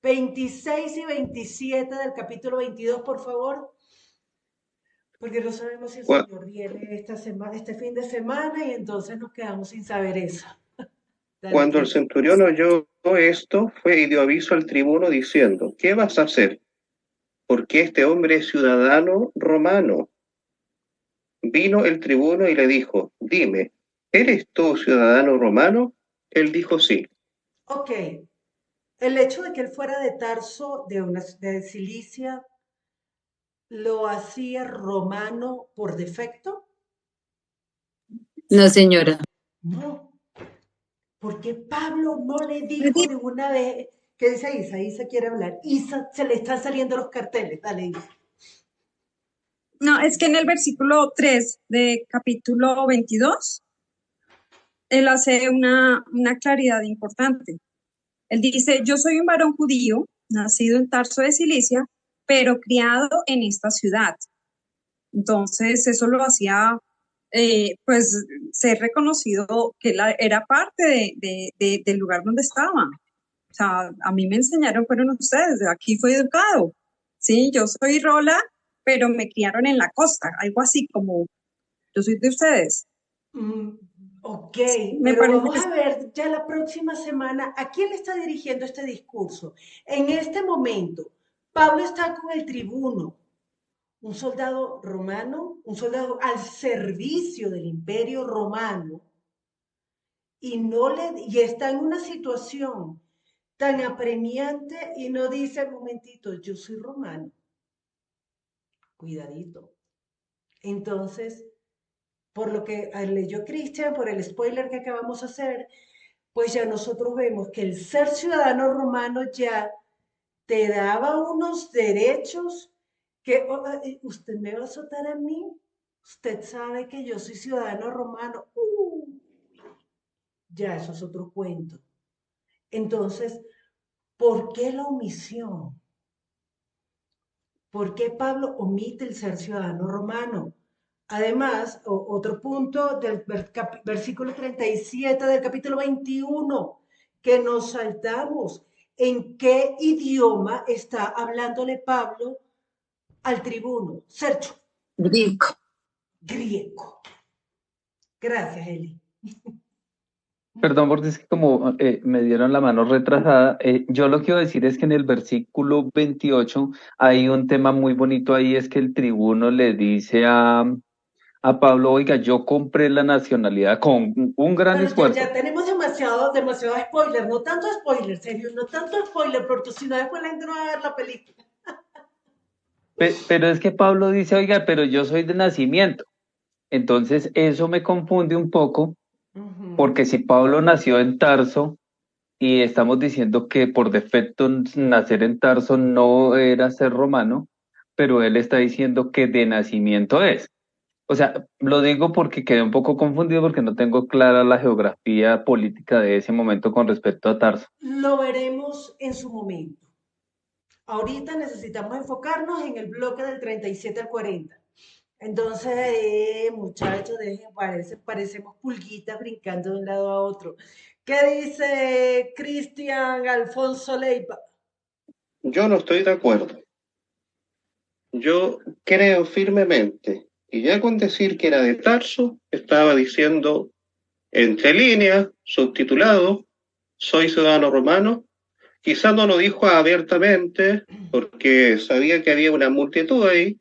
26 y 27 del capítulo 22, por favor, porque no sabemos si el Cu- Señor viene esta semana, este fin de semana, y entonces nos quedamos sin saber eso. Dale, Cuando el Cristian. centurión oyó esto, fue y dio aviso al tribuno diciendo, ¿qué vas a hacer? Porque este hombre es ciudadano romano. Vino el tribuno y le dijo, dime, ¿eres tú ciudadano romano? Él dijo sí. Ok, el hecho de que él fuera de Tarso, de Cilicia, lo hacía romano por defecto. No, señora. No, porque Pablo no le dijo de una vez, ¿qué dice Isa? Isa quiere hablar. Isa, se le están saliendo los carteles. Dale, Isa. No, es que en el versículo 3 de capítulo 22, él hace una claridad importante. Él dice, yo soy un varón judío, nacido en Tarso de Cilicia, pero criado en esta ciudad. Entonces, eso lo hacía, pues, ser reconocido que él era parte del lugar donde estaba. O sea, a mí me enseñaron, fueron ustedes, aquí fui educado. Sí, yo soy Rola, pero me criaron en la costa, algo así como yo soy de ustedes. Mm, ok, Me pero parece vamos que a ver ya la próxima semana a quién le está dirigiendo este discurso. En este momento, Pablo está con el tribuno, un soldado romano, un soldado al servicio del imperio romano, y está en una situación tan apremiante y no dice, momentito, yo soy romano, cuidadito. Entonces, por lo que leyó Cristian, por el spoiler que acabamos de hacer, pues ya nosotros vemos que el ser ciudadano romano ya te daba unos derechos que usted me va a azotar a mí. Usted sabe que yo soy ciudadano romano. Ya eso es otro cuento. Entonces, ¿por qué la omisión? ¿Por qué Pablo omite el ser ciudadano romano? Además, otro punto del versículo 37 del capítulo 21 que nos saltamos. ¿En qué idioma está hablándole Pablo al tribuno? Sergio, Griego. griego. Gracias, Eli. Perdón, porque es que como me dieron la mano retrasada, yo lo que quiero decir es que en el versículo 28 hay un tema muy bonito ahí, es que el tribuno le dice a Pablo, oiga, yo compré la nacionalidad con un gran Bueno, ya esfuerzo. tenemos demasiado spoiler, no tanto spoiler, serio, no tanto spoiler, porque si no después la gente no va a ver la película. Pero es que Pablo dice, oiga, pero yo soy de nacimiento. Entonces eso me confunde un poco, Ujú. porque si Pablo nació en Tarso y estamos diciendo que por defecto nacer en Tarso no era ser romano, pero él está diciendo que de nacimiento es. O sea, lo digo porque quedé un poco confundido porque no tengo clara la geografía política de ese momento con respecto a Tarso. Lo veremos en su momento. Ahorita necesitamos enfocarnos en el bloque del 37 al 40. Entonces, muchachos, parecemos pulguitas brincando de un lado a otro. ¿Qué dice Cristian Alfonso Leiva? Yo no estoy de acuerdo. Yo creo firmemente que ya con decir que era de Tarso, estaba diciendo entre líneas, subtitulado, soy ciudadano romano. Quizás no lo dijo abiertamente porque sabía que había una multitud ahí,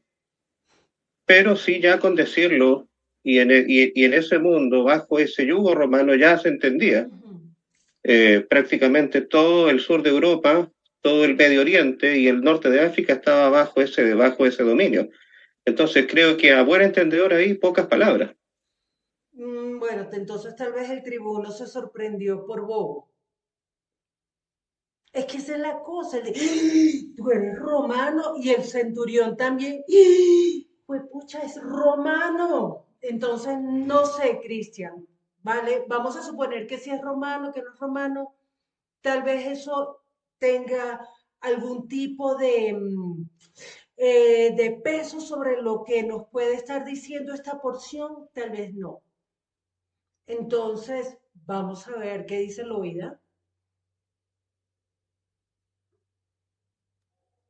pero sí ya con decirlo y en ese mundo, bajo ese yugo romano, ya se entendía. Prácticamente todo el sur de Europa, todo el Medio Oriente y el norte de África estaba bajo ese dominio. Entonces creo que a buen entendedor ahí pocas palabras. Bueno, entonces tal vez el tribuno se sorprendió por bobo. Es que esa es la cosa, el de, ¡ah! Tú eres romano y el centurión también, ¡ah! Pues pucha, es romano. Entonces, no sé, Cristian, ¿vale? Vamos a suponer que si es romano, que no es romano, tal vez eso tenga algún tipo de peso sobre lo que nos puede estar diciendo esta porción, tal vez no. Entonces, vamos a ver qué dice Loida.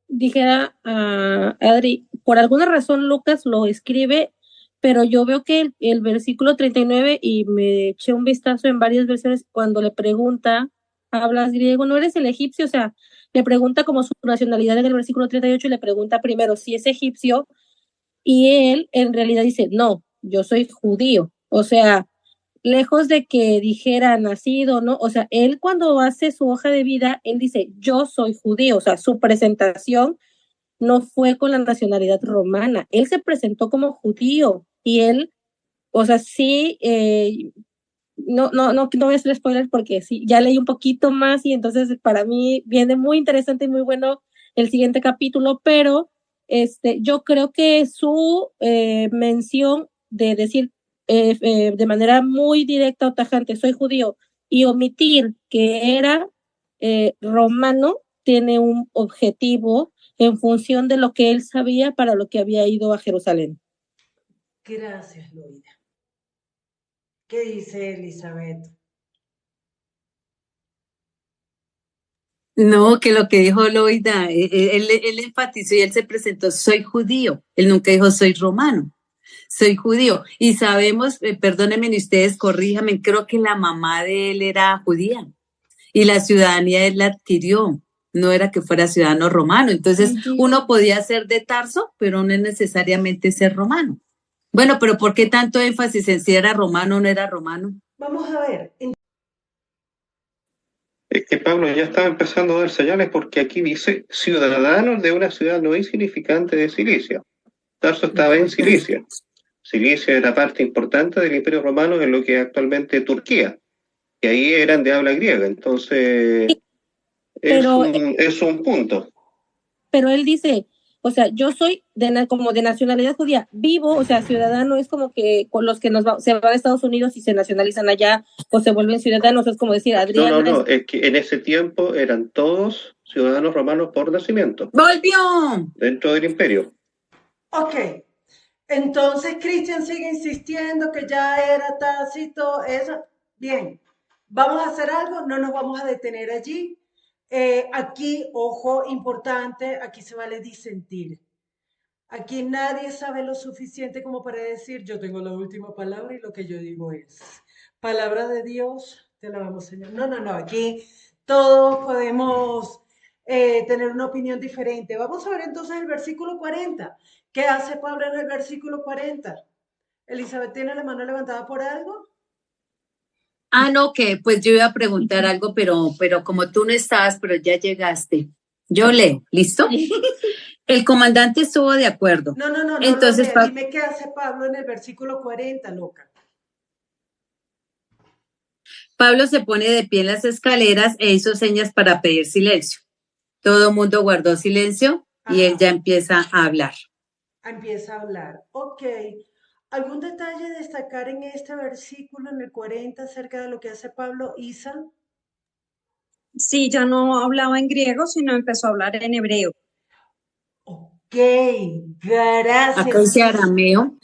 Dijera a Adri, por alguna razón Lucas lo escribe, pero yo veo que el versículo 39 y me eché un vistazo en varias versiones cuando le pregunta, ¿hablas griego? ¿No eres el egipcio? O sea, le pregunta como su nacionalidad en el versículo 38 y le pregunta primero si es egipcio y él en realidad dice, no, yo soy judío. O sea, lejos de que dijera nacido, ¿no? O sea, él cuando hace su hoja de vida, él dice, yo soy judío. O sea, su presentación no fue con la nacionalidad romana. Él se presentó como judío y él, o sea, sí, no voy a hacer spoilers porque sí, ya leí un poquito más y entonces para mí viene muy interesante y muy bueno el siguiente capítulo, pero yo creo que su mención de decir de manera muy directa o tajante, soy judío, y omitir que era romano, tiene un objetivo en función de lo que él sabía para lo que había ido a Jerusalén. Gracias, Loida. ¿Qué dice Elizabeth? No, que lo que dijo Loida, él enfatizó y él se presentó, soy judío. Él nunca dijo, soy romano, soy judío. Y sabemos, perdónenme y ustedes corríjanme, creo que la mamá de él era judía y la ciudadanía él la adquirió. No era que fuera ciudadano romano. Entonces, uno podía ser de Tarso, pero no es necesariamente ser romano. Bueno, pero ¿por qué tanto énfasis en si era romano o no era romano? Vamos a ver. Es que Pablo ya estaba empezando a dar señales porque aquí dice ciudadanos de una ciudad no insignificante de Cilicia. Tarso estaba en Cilicia. Cilicia era parte importante del Imperio Romano en lo que es actualmente Turquía, y ahí eran de habla griega, entonces Pero es un punto. pero él dice, o sea, yo soy como de nacionalidad judía, vivo, o sea, ciudadano es como que con los que se van a Estados Unidos y se nacionalizan allá o se vuelven ciudadanos, es como decir, Adriana No, es que en ese tiempo eran todos ciudadanos romanos por nacimiento, ¡Volvió! dentro del imperio. Ok, entonces Cristian sigue insistiendo que ya era Tácito, eso. Bien, vamos a hacer algo, no nos vamos a detener allí. Aquí, ojo, importante, aquí se vale disentir. Aquí nadie sabe lo suficiente como para decir yo tengo la última palabra y lo que yo digo es palabra de Dios, te la vamos, señor. No, no, no, aquí todos podemos tener una opinión diferente. Vamos a ver entonces el versículo 40. ¿Qué hace Pablo en el versículo 40? Elizabeth tiene la mano levantada por algo. Ah, no, que pues yo iba a preguntar algo, pero como tú no estabas, pero ya llegaste. Yo leo, ¿listo? El comandante estuvo de acuerdo. No, no, no, no lo Entonces, leas. Dime qué hace Pablo en el versículo 40, loca. Pablo se pone de pie en las escaleras e hizo señas para pedir silencio. Todo el mundo guardó silencio y él ya Ajá, empieza a hablar. empieza a hablar. Ok. ¿Algún detalle a destacar en este versículo, en el 40, acerca de lo que hace Pablo Isa? Sí, ya no hablaba en griego, sino empezó a hablar en hebreo. Ok, Acá gracias, dice Isa. arameo.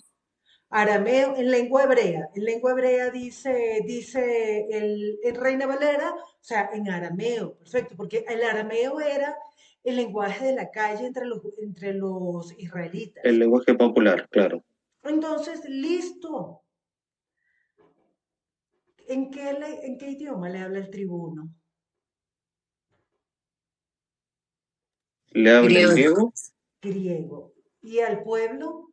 Arameo, en lengua hebrea. En lengua hebrea dice el Reina Valera, o sea, en arameo, perfecto, porque el arameo era el lenguaje de la calle entre los El israelitas. lenguaje popular, claro. Entonces, listo. ¿En qué idioma le habla el tribuno? ¿Le habla en Griego. griego? Griego. ¿Y al pueblo?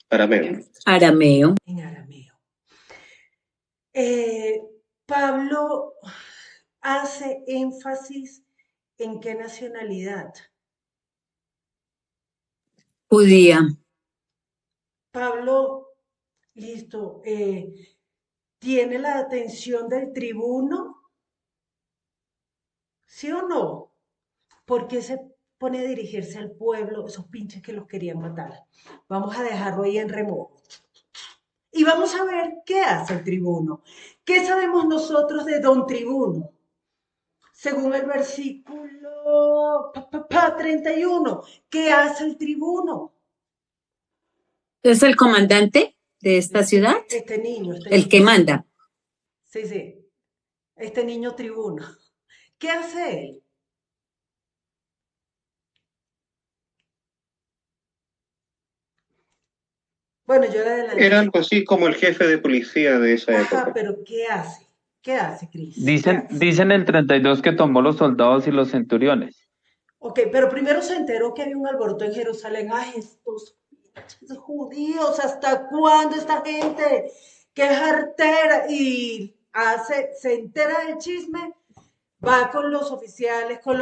Arameo. Arameo. En arameo. Eh, Pablo hace énfasis en qué nacionalidad. Judía. Pablo, listo, tiene la atención del tribuno, ¿sí o no? ¿Por qué se pone a dirigirse al pueblo, esos pinches que los querían matar? Vamos a dejarlo ahí en remojo. Y vamos a ver qué hace el tribuno. ¿Qué sabemos nosotros de don tribuno? Según el versículo 31, ¿qué hace el tribuno? ¿Es el comandante de esta ciudad? Este El que niño. manda. Sí, sí, este niño tribuno. ¿Qué hace él? Bueno, yo le Era adelanté. algo así como el jefe de policía de esa Ajá, época. pero ¿qué hace? ¿Qué hace, Cris? ¿Qué Dicen, hace? dicen el 32 que tomó los soldados y los centuriones. Ok, pero primero se enteró que había un alboroto en Jerusalén. Ay, estos judíos, ¿hasta cuándo esta gente? ¡Qué jartera! Y se entera del chisme, va con los oficiales, con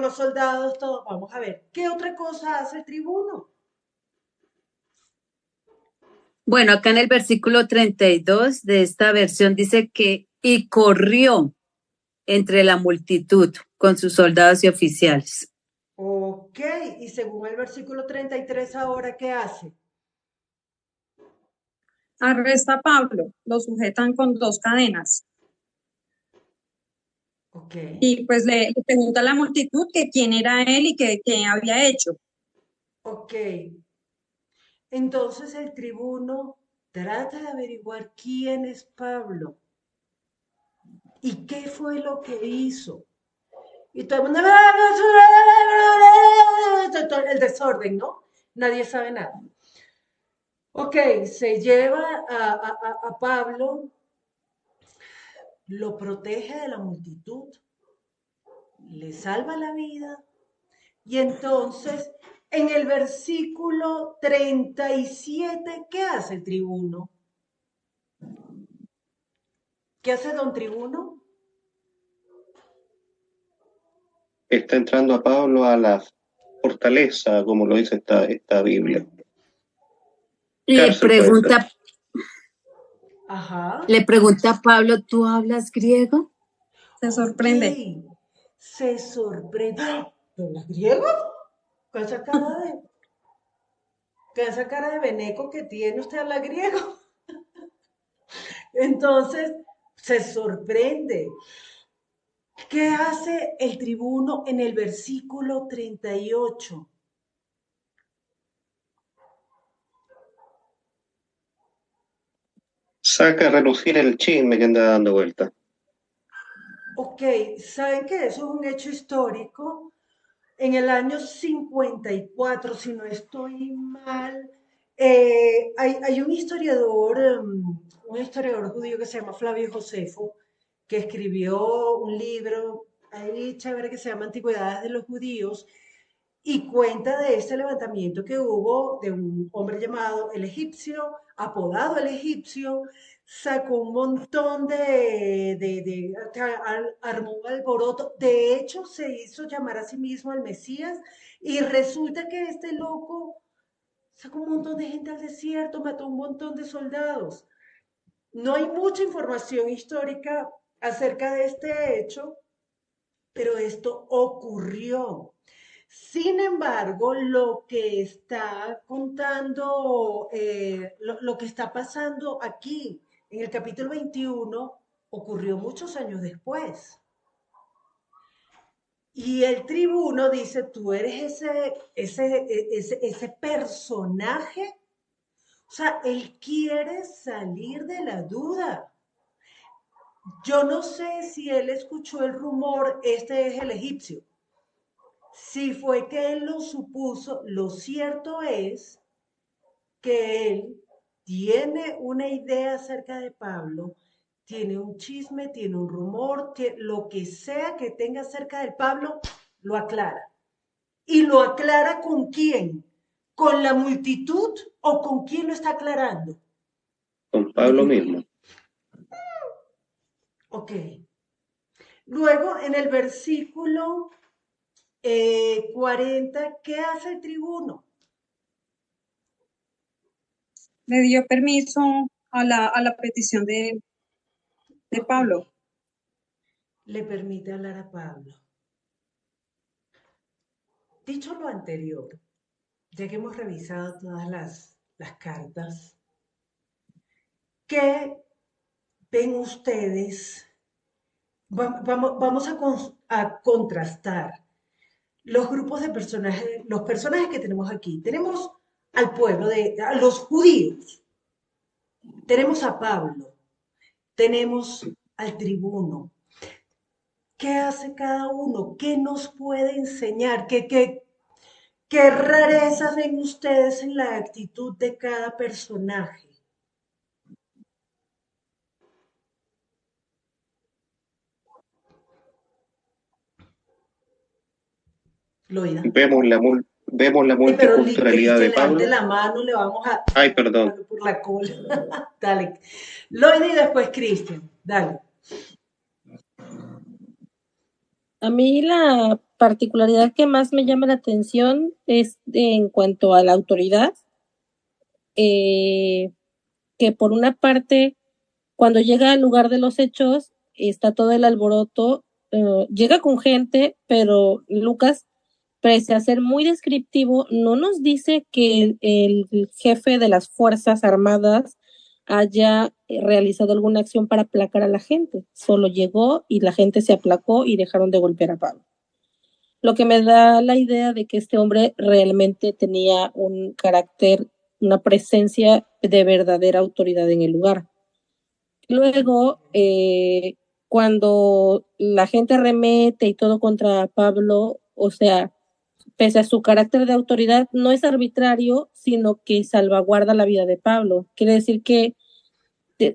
los soldados, todo. Vamos a ver, ¿qué otra cosa hace el tribuno? Bueno, acá en el versículo 32 de esta versión dice que y corrió entre la multitud con sus soldados y oficiales. Ok, y según el versículo 33 ahora, ¿qué hace? Arresta a Pablo, lo sujetan con 2 cadenas. Ok, Y pues le pregunta a la multitud que quién era él y qué había hecho. ok. Entonces el tribuno trata de averiguar quién es Pablo y qué fue lo que hizo. Y todo el mundo, el desorden, ¿no? Nadie sabe nada. Ok, se lleva a Pablo, lo protege de la multitud, le salva la vida y entonces en el versículo 37, ¿qué hace el tribuno? ¿Qué hace don tribuno? Está entrando a Pablo a la fortaleza, como lo dice esta Biblia. Le Cárcel puede ser. pregunta, Ajá. le pregunta a Pablo, ¿tú hablas griego? Se Ok, sorprende. se sorprende. ¡Ah! ¿Pero las griego? Con esa cara de, con esa cara de veneco que tiene usted habla griego. Entonces, se sorprende. ¿Qué hace el tribuno en el versículo 38? Saca a relucir el chisme que anda dando vuelta. Ok, ¿saben que eso es un hecho histórico? En el año 54, si no estoy mal, Hay un historiador judío que se llama Flavio Josefo, que escribió un libro ahí chévere que se llama Antigüedades de los Judíos, y cuenta de este levantamiento que hubo de un hombre llamado el egipcio, apodado el egipcio, sacó un montón armó un alboroto, de hecho se hizo llamar a sí mismo el Mesías, y resulta que este loco sacó un montón de gente al desierto, mató un montón de soldados. No hay mucha información histórica acerca de este hecho, pero esto ocurrió. Sin embargo, lo que está contando, lo que está pasando aquí en el capítulo 21 ocurrió muchos años después. Y el tribuno dice, tú eres ese personaje. O sea, él quiere salir de la duda. Yo no sé si él escuchó el rumor, este es el egipcio. Si fue que él lo supuso, lo cierto es que él tiene una idea acerca de Pablo, tiene un chisme, tiene un rumor, lo que sea que tenga acerca de Pablo, lo aclara. ¿Y lo aclara con quién? ¿Con la multitud o con quién lo está aclarando? Con Pablo mismo. Ok. Luego, en el versículo 40, ¿qué hace el tribuno? Le dio permiso a la petición de Pablo. Le permite hablar a Pablo. Dicho lo anterior, ya que hemos revisado todas las cartas, ¿qué ven ustedes? Vamos a contrastar los grupos de personajes, los personajes que tenemos aquí. Tenemos al pueblo, a los judíos, tenemos a Pablo, tenemos al tribuno. ¿Qué hace cada uno? ¿Qué nos puede enseñar? ¿Qué rarezas ven ustedes en la actitud de cada personaje? Loida. Vemos la Pero multiculturalidad que de levante Pablo. la mano, le vamos a Ay, perdón. por la cola. Dale. Loida y después Cristian. Dale. A mí la particularidad que más me llama la atención es en cuanto a la autoridad, que por una parte, cuando llega al lugar de los hechos, está todo el alboroto, llega con gente, pero Lucas, pese a ser muy descriptivo, no nos dice que el jefe de las Fuerzas Armadas haya realizado alguna acción para aplacar a la gente. Solo llegó y la gente se aplacó y dejaron de golpear a Pablo. Lo que me da la idea de que este hombre realmente tenía un carácter, una presencia de verdadera autoridad en el lugar. Luego, cuando la gente arremete y todo contra Pablo, o sea, pese a su carácter de autoridad, no es arbitrario, sino que salvaguarda la vida de Pablo. Quiere decir que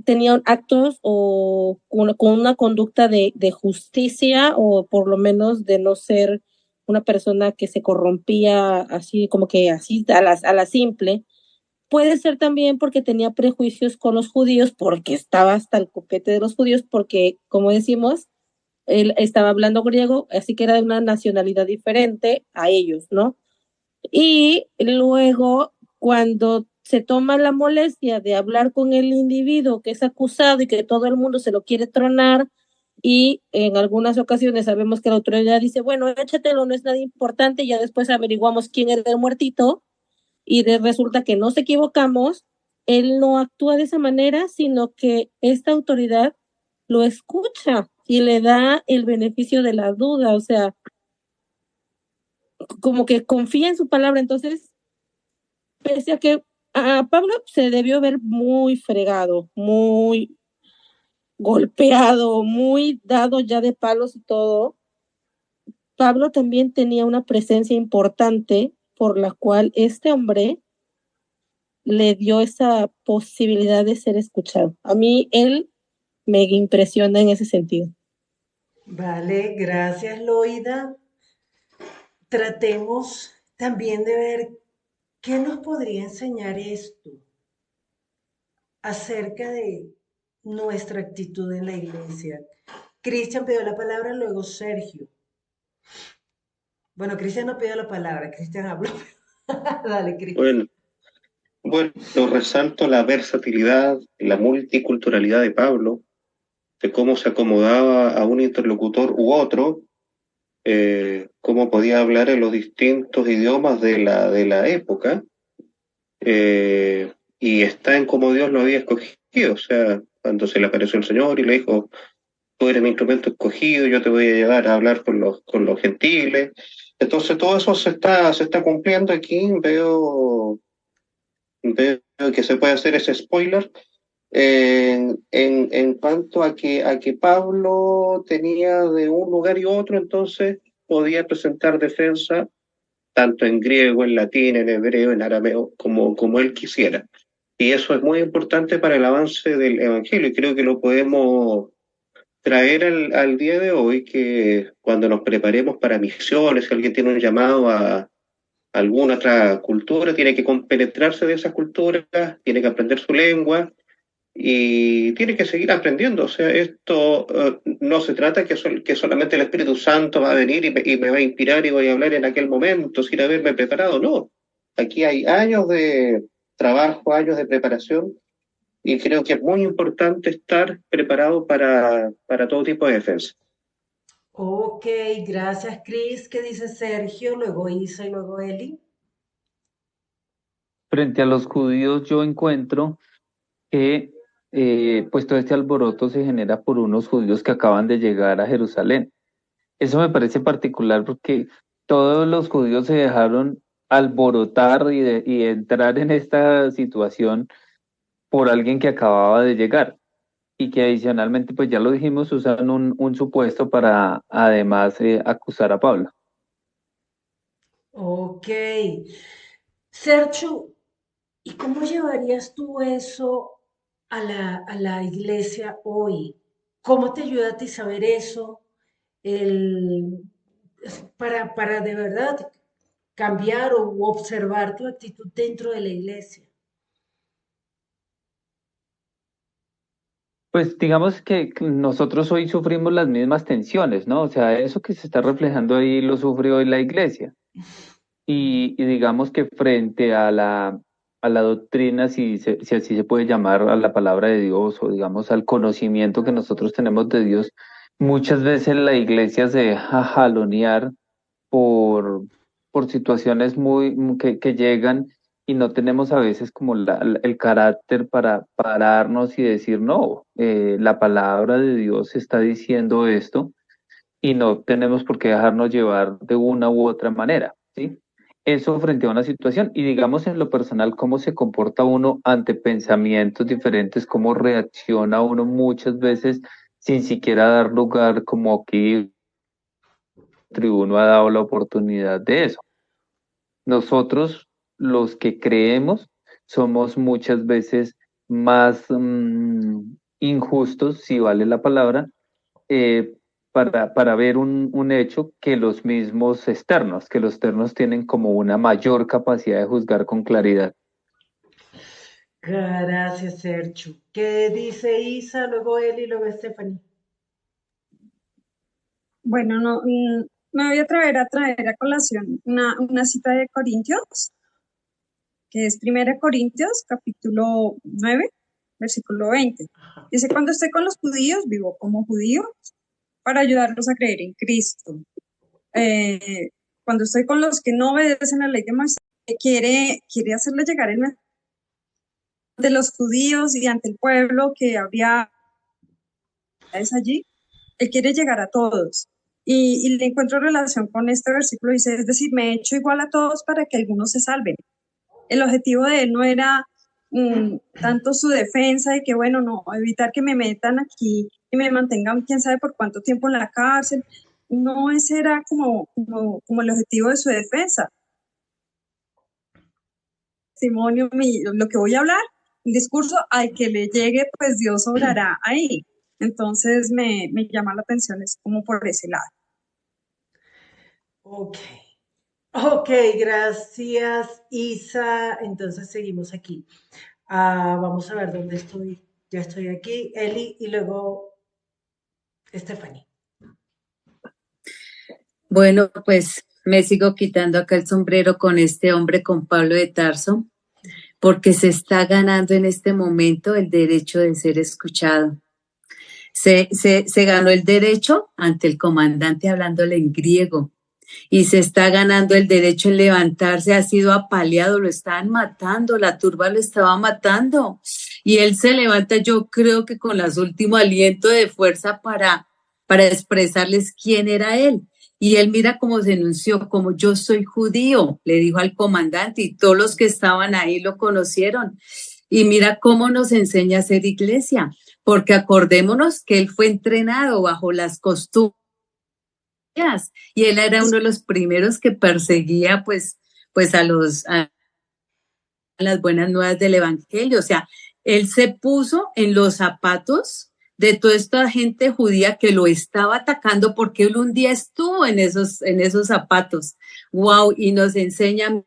tenían actos o con una conducta de justicia, o por lo menos de no ser una persona que se corrompía así como que así a la simple. Puede ser también porque tenía prejuicios con los judíos, porque estaba hasta el copete de los judíos, porque, como decimos, él estaba hablando griego, así que era de una nacionalidad diferente a ellos, ¿no? Y luego, cuando se toma la molestia de hablar con el individuo que es acusado y que todo el mundo se lo quiere tronar, y en algunas ocasiones sabemos que la autoridad dice, bueno, échatelo, no es nada importante, y ya después averiguamos quién era el muertito, y resulta que nos equivocamos, él no actúa de esa manera, sino que esta autoridad lo escucha y le da el beneficio de la duda, o sea, como que confía en su palabra. Entonces, pese a que a Pablo se debió ver muy fregado, muy golpeado, muy dado ya de palos y todo, Pablo también tenía una presencia importante por la cual este hombre le dio esa posibilidad de ser escuchado. A mí él me impresiona en ese sentido. Vale, gracias, Loida. Tratemos también de ver qué nos podría enseñar esto acerca de nuestra actitud en la iglesia. Cristian pidió la palabra, luego Sergio. Bueno, Cristian no pidió la palabra, Cristian habló. Dale, Cristian. Bueno, bueno, resalto la versatilidad, la multiculturalidad de Pablo, de cómo se acomodaba a un interlocutor u otro, cómo podía hablar en los distintos idiomas de la época, y está en cómo Dios lo había escogido. O sea, cuando se le apareció el Señor y le dijo, tú eres mi instrumento escogido, yo te voy a llevar a hablar con los gentiles. Entonces todo eso se está cumpliendo aquí. Veo que se puede hacer ese spoiler en cuanto a que Pablo tenía de un lugar y otro, entonces podía presentar defensa tanto en griego, en latín, en hebreo, en arameo, como él quisiera. Y eso es muy importante para el avance del Evangelio, y creo que lo podemos traer al día de hoy, que cuando nos preparemos para misiones, si alguien tiene un llamado a alguna otra cultura, tiene que compenetrarse de esas culturas, tiene que aprender su lengua y tiene que seguir aprendiendo. O sea, esto no se trata que solamente el Espíritu Santo va a venir y me va a inspirar y voy a hablar en aquel momento sin haberme preparado. No, aquí hay años de trabajo, años de preparación, y creo que es muy importante estar preparado para todo tipo de defensa. Ok, gracias, Cris. ¿Qué dice Sergio? Luego Isa y luego Eli. Frente a los judíos yo encuentro que pues todo este alboroto se genera por unos judíos que acaban de llegar a Jerusalén. Eso me parece particular porque todos los judíos se dejaron alborotar y entrar en esta situación por alguien que acababa de llegar y que adicionalmente, pues ya lo dijimos, usan un supuesto para además acusar a Pablo. Ok. Sergio, ¿y cómo llevarías tú eso a la iglesia hoy? ¿Cómo te ayuda a ti saber eso? El, para de verdad cambiar o observar tu actitud dentro de la iglesia. Pues digamos que nosotros hoy sufrimos las mismas tensiones, ¿no? O sea, eso que se está reflejando ahí lo sufre hoy la iglesia. Y digamos que frente a la doctrina, si así se puede llamar, a la palabra de Dios o digamos al conocimiento que nosotros tenemos de Dios, muchas veces la iglesia se deja jalonear por, por situaciones que llegan y no tenemos a veces como el carácter para pararnos y decir, no, la palabra de Dios está diciendo esto y no tenemos por qué dejarnos llevar de una u otra manera, ¿sí? Eso frente a una situación y digamos en lo personal, cómo se comporta uno ante pensamientos diferentes, cómo reacciona uno muchas veces sin siquiera dar lugar, como aquí Tribuno ha dado la oportunidad de eso. Nosotros, los que creemos, somos muchas veces más injustos, si vale la palabra, eh, para ver un hecho que los mismos externos, que los externos tienen como una mayor capacidad de juzgar con claridad. Gracias, Sergio. ¿Qué dice Isa? Luego Eli, luego Stephanie. Bueno, no, me voy a traer a colación una cita de Corintios, que es 1 Corintios, capítulo 9, versículo 20. Dice, cuando estoy con los judíos, vivo como judío para ayudarlos a creer en Cristo. Cuando estoy con los que no obedecen la ley de Moisés, quiere hacerle llegar el mensaje ante los judíos y ante el pueblo que habría allí. Él quiere llegar a todos. Y le encuentro relación con este versículo, dice, es decir, me he hecho igual a todos para que algunos se salven. El objetivo de él no era tanto su defensa de que, bueno, no, evitar que me metan aquí y me mantengan quién sabe por cuánto tiempo en la cárcel. No, ese era como el objetivo de su defensa. testimonio, lo que voy a hablar, un discurso al que le llegue, pues Dios obrará ahí. Entonces me llama la atención, es como por ese lado. Ok. Ok, gracias, Isa. Entonces seguimos aquí. Vamos a ver dónde estoy. Ya estoy aquí, Eli, y luego Stephanie. Bueno, pues me sigo quitando acá el sombrero con este hombre, con Pablo de Tarso, porque se está ganando en este momento el derecho de ser escuchado. Se ganó el derecho ante el comandante hablándole en griego y se está ganando el derecho en levantarse, ha sido apaleado, lo estaban matando, la turba lo estaba matando y él se levanta, yo creo que con las últimos alientos de fuerza para expresarles quién era él. Y él mira cómo se enunció, como yo soy judío, le dijo al comandante y todos los que estaban ahí lo conocieron. Y mira cómo nos enseña a ser iglesia, porque acordémonos que él fue entrenado bajo las costumbres y él era uno de los primeros que perseguía pues a las buenas nuevas del evangelio. O sea, él se puso en los zapatos de toda esta gente judía que lo estaba atacando porque él un día estuvo en esos zapatos. Wow, y nos enseña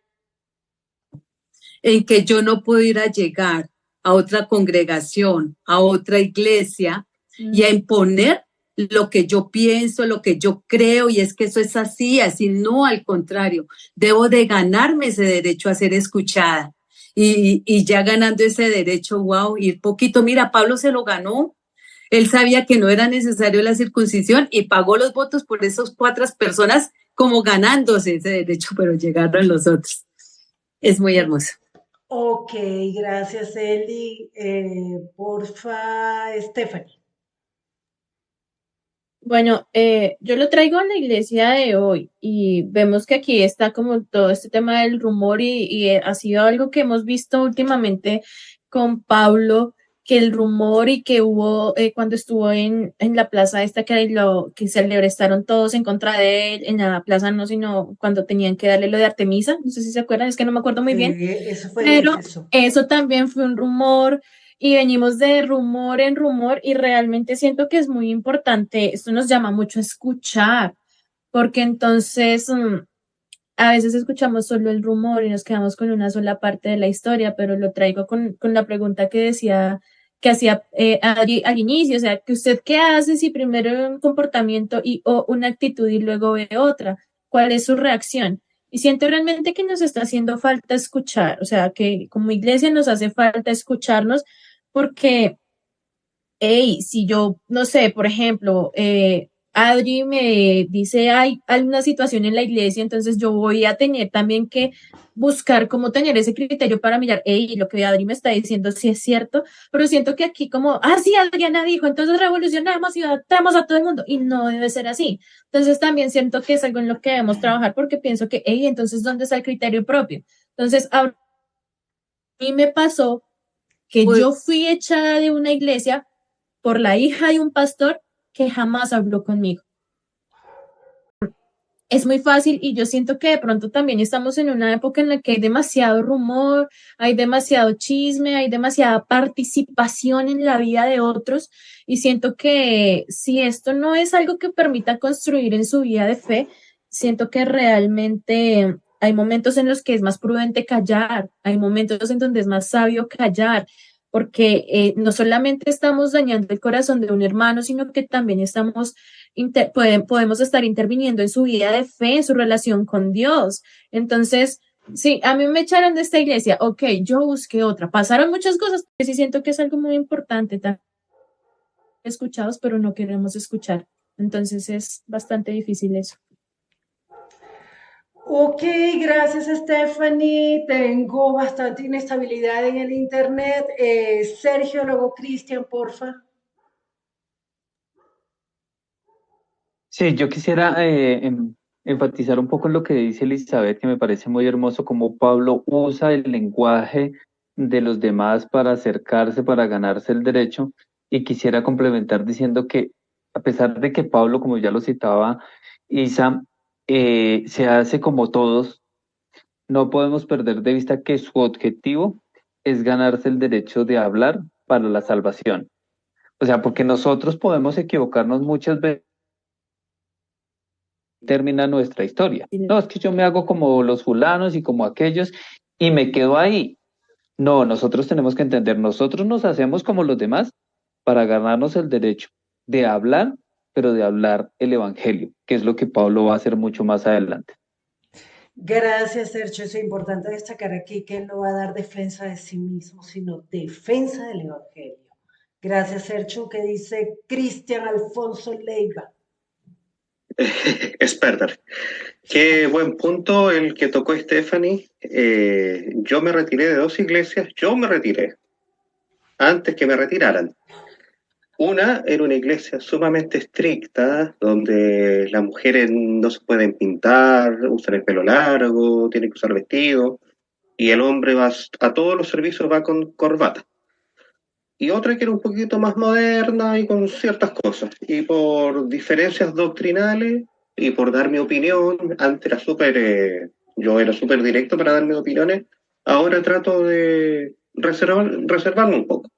en que yo no puedo ir a llegar a otra congregación, a otra iglesia y a imponer lo que yo pienso, lo que yo creo, y es que eso es así, no, al contrario, debo de ganarme ese derecho a ser escuchada. Y ya ganando ese derecho, wow, ir poquito, mira, Pablo se lo ganó. Él sabía que no era necesario la circuncisión y pagó los votos por esas 4 personas como ganándose ese derecho, pero llegaron los otros. Es muy hermoso. Ok, gracias, Eli. Porfa, Stephanie. Bueno, yo lo traigo a la iglesia de hoy y vemos que aquí está como todo este tema del rumor y ha sido algo que hemos visto últimamente con Pablo, que el rumor y que hubo cuando estuvo en la plaza esta que se estaron todos en contra de él, en la plaza no, sino cuando tenían que darle lo de Artemisa, no sé si se acuerdan, es que no me acuerdo muy bien, Eso fue en pero Éfeso. eso también fue un rumor y venimos de rumor en rumor y realmente siento que es muy importante, esto nos llama mucho a escuchar, porque entonces a veces escuchamos solo el rumor y nos quedamos con una sola parte de la historia, pero lo traigo con la pregunta que hacía al inicio, o sea, que usted qué hace si primero ve un comportamiento o una actitud y luego ve otra, ¿cuál es su reacción? Y siento realmente que nos está haciendo falta escuchar, o sea, que como iglesia nos hace falta escucharnos porque hey, si yo, no sé, por ejemplo, Adri me dice, hay una situación en la iglesia, entonces yo voy a tener también que buscar cómo tener ese criterio para mirar, hey, lo que Adri me está diciendo sí es cierto, pero siento que aquí como, sí, Adriana dijo, entonces revolucionamos y adaptamos a todo el mundo, y no debe ser así. Entonces también siento que es algo en lo que debemos trabajar porque pienso que, hey, entonces, ¿dónde está el criterio propio? Entonces, a mí me pasó que Pues, yo fui echada de una iglesia por la hija de un pastor que jamás habló conmigo. Es muy fácil y yo siento que de pronto también estamos en una época en la que hay demasiado rumor, hay demasiado chisme, hay demasiada participación en la vida de otros y siento que si esto no es algo que permita construir en su vida de fe, siento que realmente hay momentos en los que es más prudente callar, hay momentos en donde es más sabio callar, porque no solamente estamos dañando el corazón de un hermano, sino que también estamos podemos estar interviniendo en su vida de fe, en su relación con Dios. Entonces, sí, a mí me echaron de esta iglesia, ok, yo busqué otra. Pasaron muchas cosas, que sí siento que es algo muy importante, escuchados, pero no queremos escuchar. Entonces es bastante difícil eso. Ok, gracias, Stephanie. Tengo bastante inestabilidad en el internet. Sergio, luego Cristian, porfa. Sí, yo quisiera enfatizar un poco en lo que dice Elizabeth, que me parece muy hermoso cómo Pablo usa el lenguaje de los demás para acercarse, para ganarse el derecho, y quisiera complementar diciendo que a pesar de que Pablo, como ya lo citaba Isa, se hace como todos, no podemos perder de vista que su objetivo es ganarse el derecho de hablar para la salvación. O sea, porque nosotros podemos equivocarnos muchas veces, termina nuestra historia. No, es que yo me hago como los fulanos y como aquellos y me quedo ahí. No, nosotros tenemos que entender, nosotros nos hacemos como los demás para ganarnos el derecho de hablar, pero de hablar el evangelio, que es lo que Pablo va a hacer mucho más adelante. Gracias, Sergio. Es importante destacar aquí que él no va a dar defensa de sí mismo, sino defensa del Evangelio. Gracias, Sergio. ¿Qué dice Cristian Alfonso Leiva? Sperber. Qué buen punto el que tocó Stephanie. Yo me retiré de dos iglesias, yo me retiré antes que me retiraran. Una era una iglesia sumamente estricta, donde las mujeres no se pueden pintar, usan el pelo largo, tienen que usar vestido, y el hombre va a todos los servicios va con corbata. Y otra que era un poquito más moderna y con ciertas cosas. Y por diferencias doctrinales y por dar mi opinión, antes era yo era súper directo para dar mis opiniones, ahora trato de reservarme un poco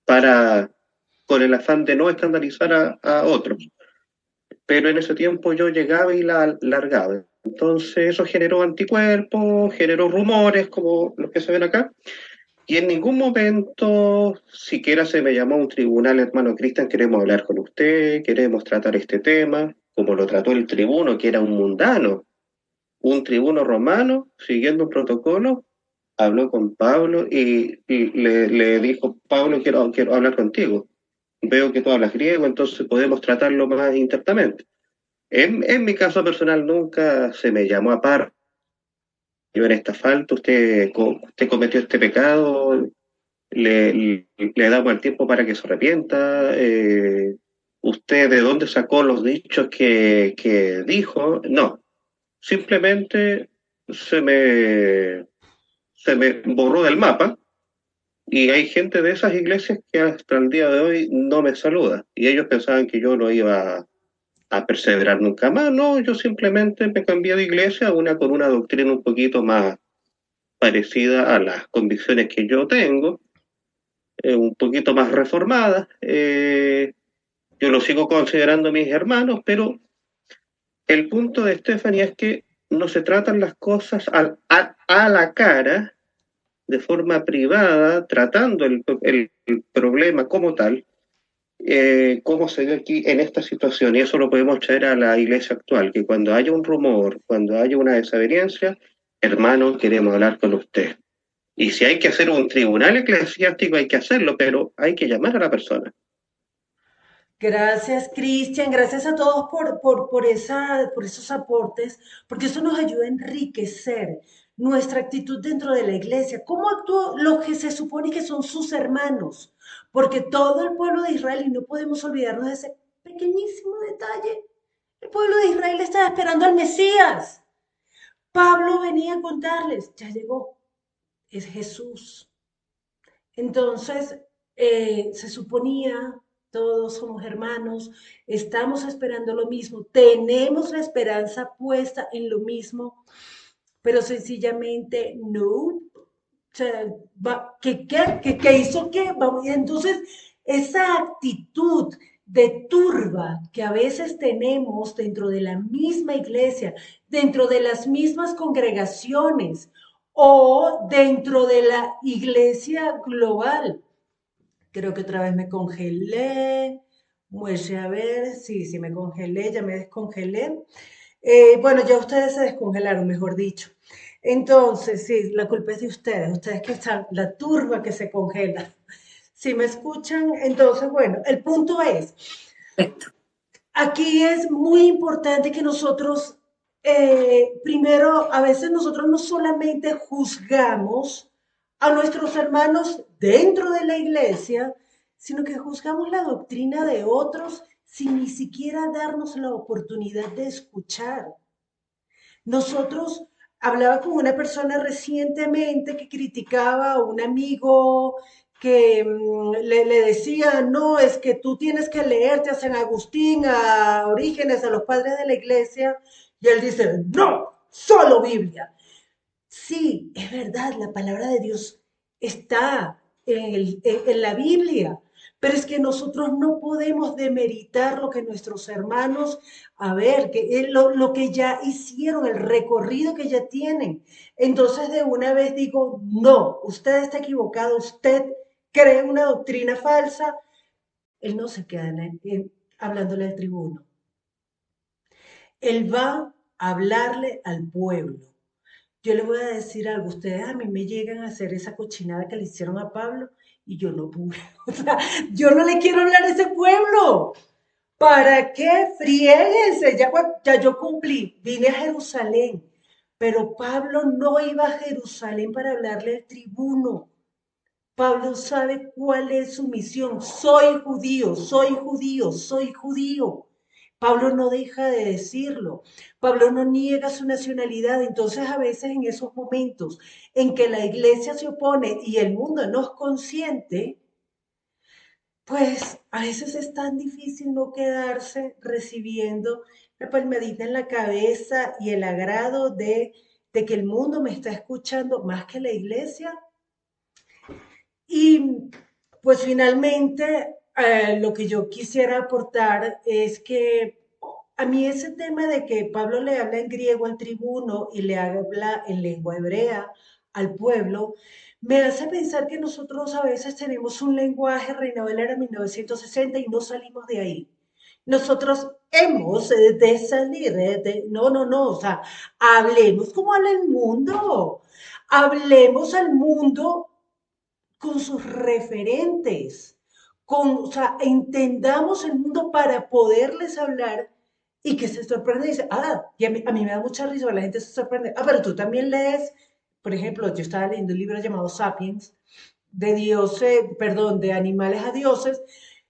para con el afán de no escandalizar a otros. Pero en ese tiempo yo llegaba y la largaba. Entonces eso generó anticuerpos, generó rumores como los que se ven acá. Y en ningún momento siquiera se me llamó a un tribunal, hermano Cristian, queremos hablar con usted, queremos tratar este tema, como lo trató el tribuno, que era un mundano, un tribuno romano, siguiendo un protocolo, habló con Pablo y le dijo, Pablo, quiero hablar contigo. Veo que tú hablas griego, entonces podemos tratarlo más internamente. En mi caso personal nunca se me llamó a par. Yo en esta falta, usted cometió este pecado, le damos el tiempo para que se arrepienta. ¿Usted de dónde sacó los dichos que dijo? No, simplemente se me, se me borró del mapa y hay gente de esas iglesias que hasta el día de hoy no me saluda y ellos pensaban que yo no iba a perseverar nunca más. No, yo simplemente me cambié de iglesia, una con una doctrina un poquito más parecida a las convicciones que yo tengo, un poquito más reformada. Yo lo sigo considerando mis hermanos, pero el punto de Stephanie es que no se tratan las cosas a la cara, de forma privada, tratando el problema como tal, como se ve aquí en esta situación. Y eso lo podemos traer a la iglesia actual, que cuando haya un rumor, cuando haya una desaveniencia, hermano, queremos hablar con usted. Y si hay que hacer un tribunal eclesiástico, hay que hacerlo, pero hay que llamar a la persona. Gracias, Cristian. Gracias a todos por esos aportes, porque eso nos ayuda a enriquecer nuestra actitud dentro de la iglesia. ¿Cómo actuó los que se supone que son sus hermanos? Porque todo el pueblo de Israel, y no podemos olvidarnos de ese pequeñísimo detalle, el pueblo de Israel estaba esperando al Mesías. Pablo venía a contarles, ya llegó, es Jesús. Entonces, se suponía, todos somos hermanos, estamos esperando lo mismo, tenemos la esperanza puesta en lo mismo, pero sencillamente no. O sea, ¿qué hizo qué? Entonces, esa actitud de turba que a veces tenemos dentro de la misma iglesia, dentro de las mismas congregaciones, o dentro de la iglesia global. Creo que otra vez me congelé. Muestre a ver, sí, me congelé, ya me descongelé. Bueno, ya ustedes se descongelaron, mejor dicho. Entonces, sí, la culpa es de ustedes que están, la turba que se congela. Si me escuchan, entonces, bueno, el punto es, Perfecto. aquí es muy importante que nosotros, primero, a veces nosotros no solamente juzgamos a nuestros hermanos dentro de la iglesia, sino que juzgamos la doctrina de otros sin ni siquiera darnos la oportunidad de escuchar. Nosotros, hablaba con una persona recientemente que criticaba a un amigo que le decía, no, es que tú tienes que leerte a San Agustín, a Orígenes, a los padres de la iglesia, y él dice, no, solo Biblia. Sí, es verdad, la palabra de Dios está en la Biblia, pero es que nosotros no podemos demeritar lo que nuestros hermanos, a ver, lo que ya hicieron, el recorrido que ya tienen. Entonces de una vez digo, no, usted está equivocado, usted cree una doctrina falsa. Él no se queda hablándole al tribuno. Él va a hablarle al pueblo. Yo le voy a decir algo, ustedes a mí me llegan a hacer esa cochinada que le hicieron a Pablo y yo no pude. O sea, yo no le quiero hablar a ese pueblo. ¿Para qué? Friéguense, ya yo cumplí, vine a Jerusalén, pero Pablo no iba a Jerusalén para hablarle al tribuno. Pablo sabe cuál es su misión. Soy judío, soy judío, soy judío. Pablo no deja de decirlo. Pablo no niega su nacionalidad. Entonces, a veces en esos momentos en que la iglesia se opone y el mundo no es consciente, pues a veces es tan difícil no quedarse recibiendo la palmadita en la cabeza y el agrado de que el mundo me está escuchando más que la iglesia. Y pues finalmente lo que yo quisiera aportar es que a mí ese tema de que Pablo le habla en griego al tribuno y le habla en lengua hebrea al pueblo, me hace pensar que nosotros a veces tenemos un lenguaje, Reina Valera 1960, y no salimos de ahí. Nosotros hemos de salir, no, o sea, hablemos como habla el mundo, hablemos al mundo con sus referentes, o sea, entendamos el mundo para poderles hablar y que se sorprenda y dice, y a mí me da mucha risa, la gente se sorprende, pero tú también lees, por ejemplo, yo estaba leyendo un libro llamado Sapiens, de dioses, perdón, de animales a dioses,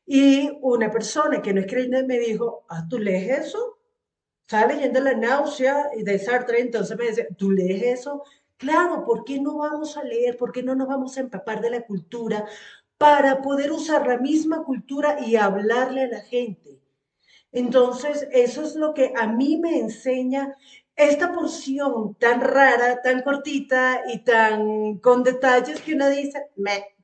y una persona que no es creyente me dijo, ¿tú lees eso? Estaba leyendo La náusea de Sartre, entonces me decía, ¿tú lees eso? Claro, ¿por qué no vamos a leer? ¿Por qué no nos vamos a empapar de la cultura para poder usar la misma cultura y hablarle a la gente? Entonces, eso es lo que a mí me enseña esta porción tan rara, tan cortita y tan con detalles que uno dice,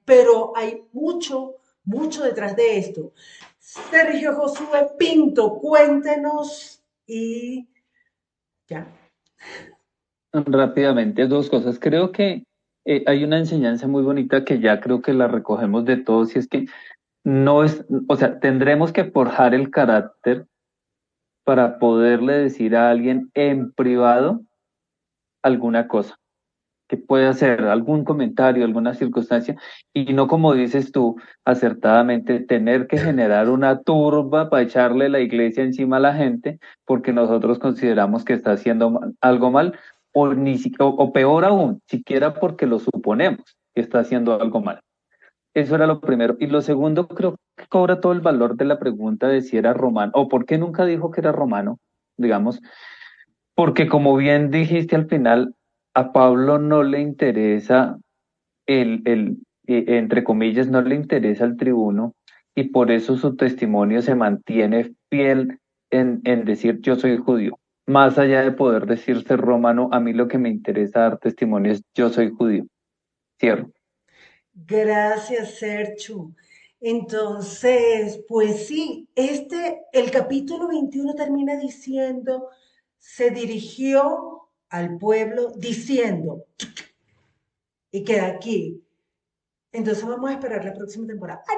pero hay mucho, mucho detrás de esto. Sergio Josué Pinto, cuéntenos y ya. Rápidamente, dos cosas. Creo que hay una enseñanza muy bonita que ya creo que la recogemos de todos y es que no es, o sea, tendremos que forjar el carácter para poderle decir a alguien en privado alguna cosa, que puede hacer algún comentario, alguna circunstancia, y no como dices tú acertadamente, tener que generar una turba para echarle la iglesia encima a la gente porque nosotros consideramos que está haciendo algo mal, o, o peor aún, siquiera porque lo suponemos que está haciendo algo mal. Eso era lo primero. Y lo segundo, creo que cobra todo el valor de la pregunta de si era romano, o por qué nunca dijo que era romano, digamos, porque como bien dijiste al final, a Pablo no le interesa entre comillas, no le interesa el tribuno y por eso su testimonio se mantiene fiel en decir yo soy judío. Más allá de poder decirse romano, a mí lo que me interesa dar testimonio es yo soy judío. Cierro. Gracias, Serchu. Entonces, pues sí, el capítulo 21 termina diciendo, se dirigió al pueblo diciendo, y queda aquí. Entonces vamos a esperar la próxima temporada. ¡Ah,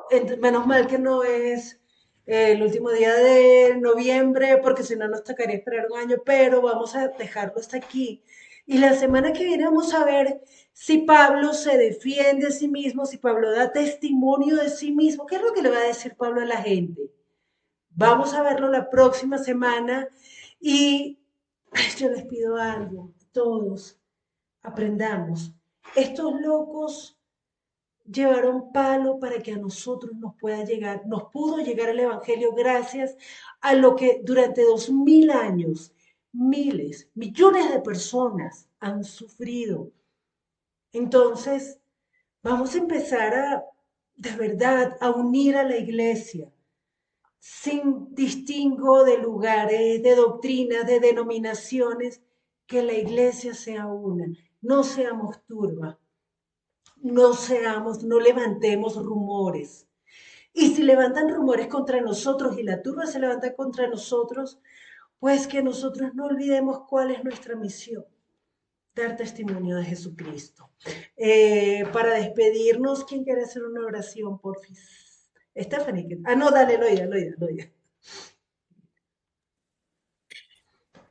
no! Menos mal que no es el último día de noviembre, porque si no nos tocaría esperar un año, pero vamos a dejarlo hasta aquí. Y la semana que viene vamos a ver si Pablo se defiende a sí mismo, si Pablo da testimonio de sí mismo. ¿Qué es lo que le va a decir Pablo a la gente? Vamos a verlo la próxima semana y yo les pido algo, todos aprendamos. Estos locos llevaron palo para que a nosotros nos pudo llegar el Evangelio gracias a lo que durante 2000 años miles, millones de personas han sufrido. Entonces, vamos a empezar de verdad, a unir a la iglesia sin distingo de lugares, de doctrinas, de denominaciones. que la iglesia sea una, no seamos turba, no levantemos rumores. Y si levantan rumores contra nosotros y la turba se levanta contra nosotros, pues que nosotros no olvidemos cuál es nuestra misión, dar testimonio de Jesucristo. Para despedirnos, ¿quién quiere hacer una oración, porfis? Stephanie. No, dale, Loida.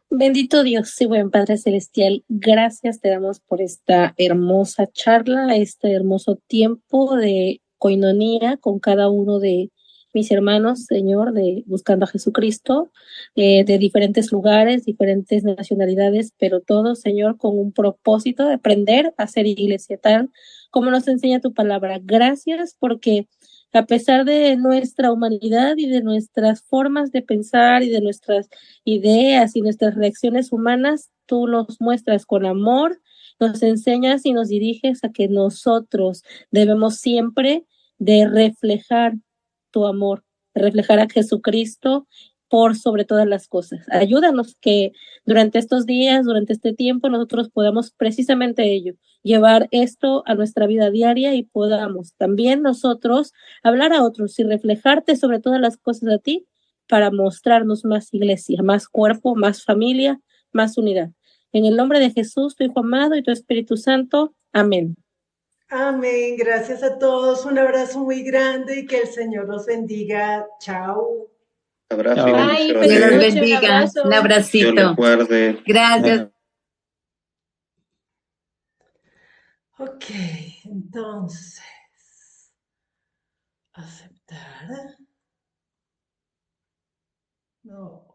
Bendito Dios y buen Padre Celestial, gracias te damos por esta hermosa charla, este hermoso tiempo de coinonía con cada uno de mis hermanos, Señor, de Buscando a Jesucristo, de diferentes lugares, diferentes nacionalidades, pero todos, Señor, con un propósito de aprender a ser iglesia tal como nos enseña tu palabra. Gracias porque a pesar de nuestra humanidad y de nuestras formas de pensar y de nuestras ideas y nuestras reacciones humanas, tú nos muestras con amor, nos enseñas y nos diriges a que nosotros debemos siempre de reflejar tu amor, de reflejar a Jesucristo por sobre todas las cosas. Ayúdanos que durante estos días, durante este tiempo, nosotros podamos precisamente ello, llevar esto a nuestra vida diaria y podamos también nosotros hablar a otros y reflejarte sobre todas las cosas a ti para mostrarnos más iglesia, más cuerpo, más familia, más unidad. En el nombre de Jesús, tu Hijo amado y tu Espíritu Santo. Amén. Amén. Gracias a todos. Un abrazo muy grande y que el Señor los bendiga. Chao. Abrazo y Chao. Ay, Dios feliz los bendiciones. noche, un bendiga. Un abrazo. Dios les abracito. guarde. Gracias. Ok, entonces, aceptar. No.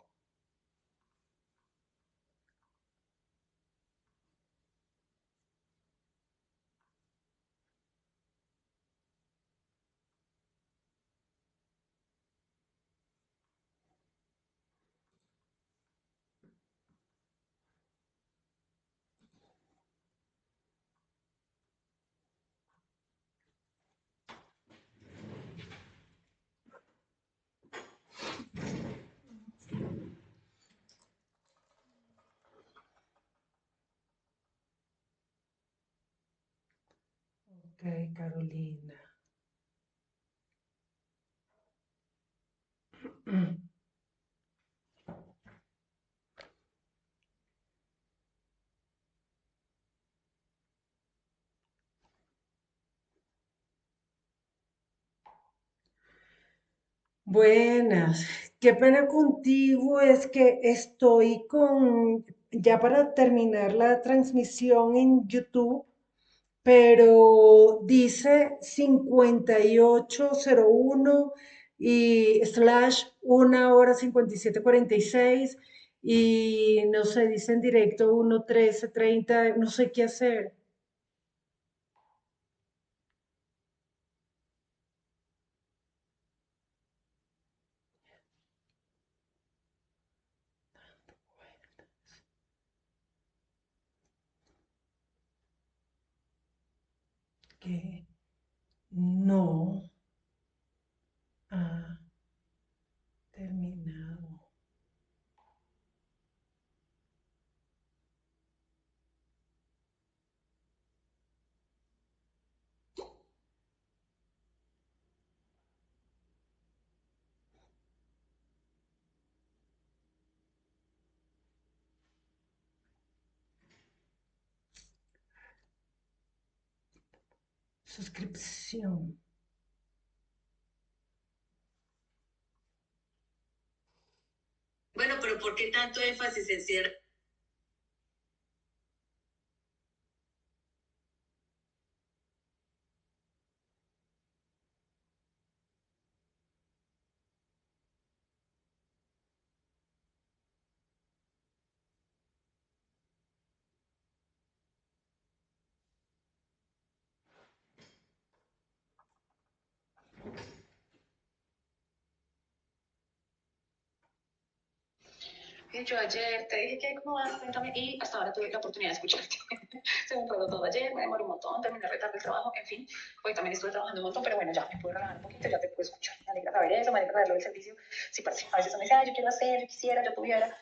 Ok, Carolina. Buenas, qué pena contigo, es que estoy ya para terminar la transmisión en YouTube, pero dice 5801 y slash 1 hora 57:46 y no sé, dice en directo 1:13:30, no sé qué hacer. Que no ha terminado. Suscripción. Bueno, pero ¿por qué tanto énfasis en cierre? Yo ayer te dije que cómo vas, cuéntame, y hasta ahora tuve la oportunidad de escucharte. Se me enredó todo ayer, me demoré un montón, terminé retardo el trabajo, en fin, hoy también estuve trabajando un montón, pero bueno, ya me puedo relajar un poquito, ya te puedo escuchar. Me alegra saber eso, me alegra saber lo del servicio. Sí, parce, a veces uno dice, yo quiero hacer, yo quisiera, yo tuviera.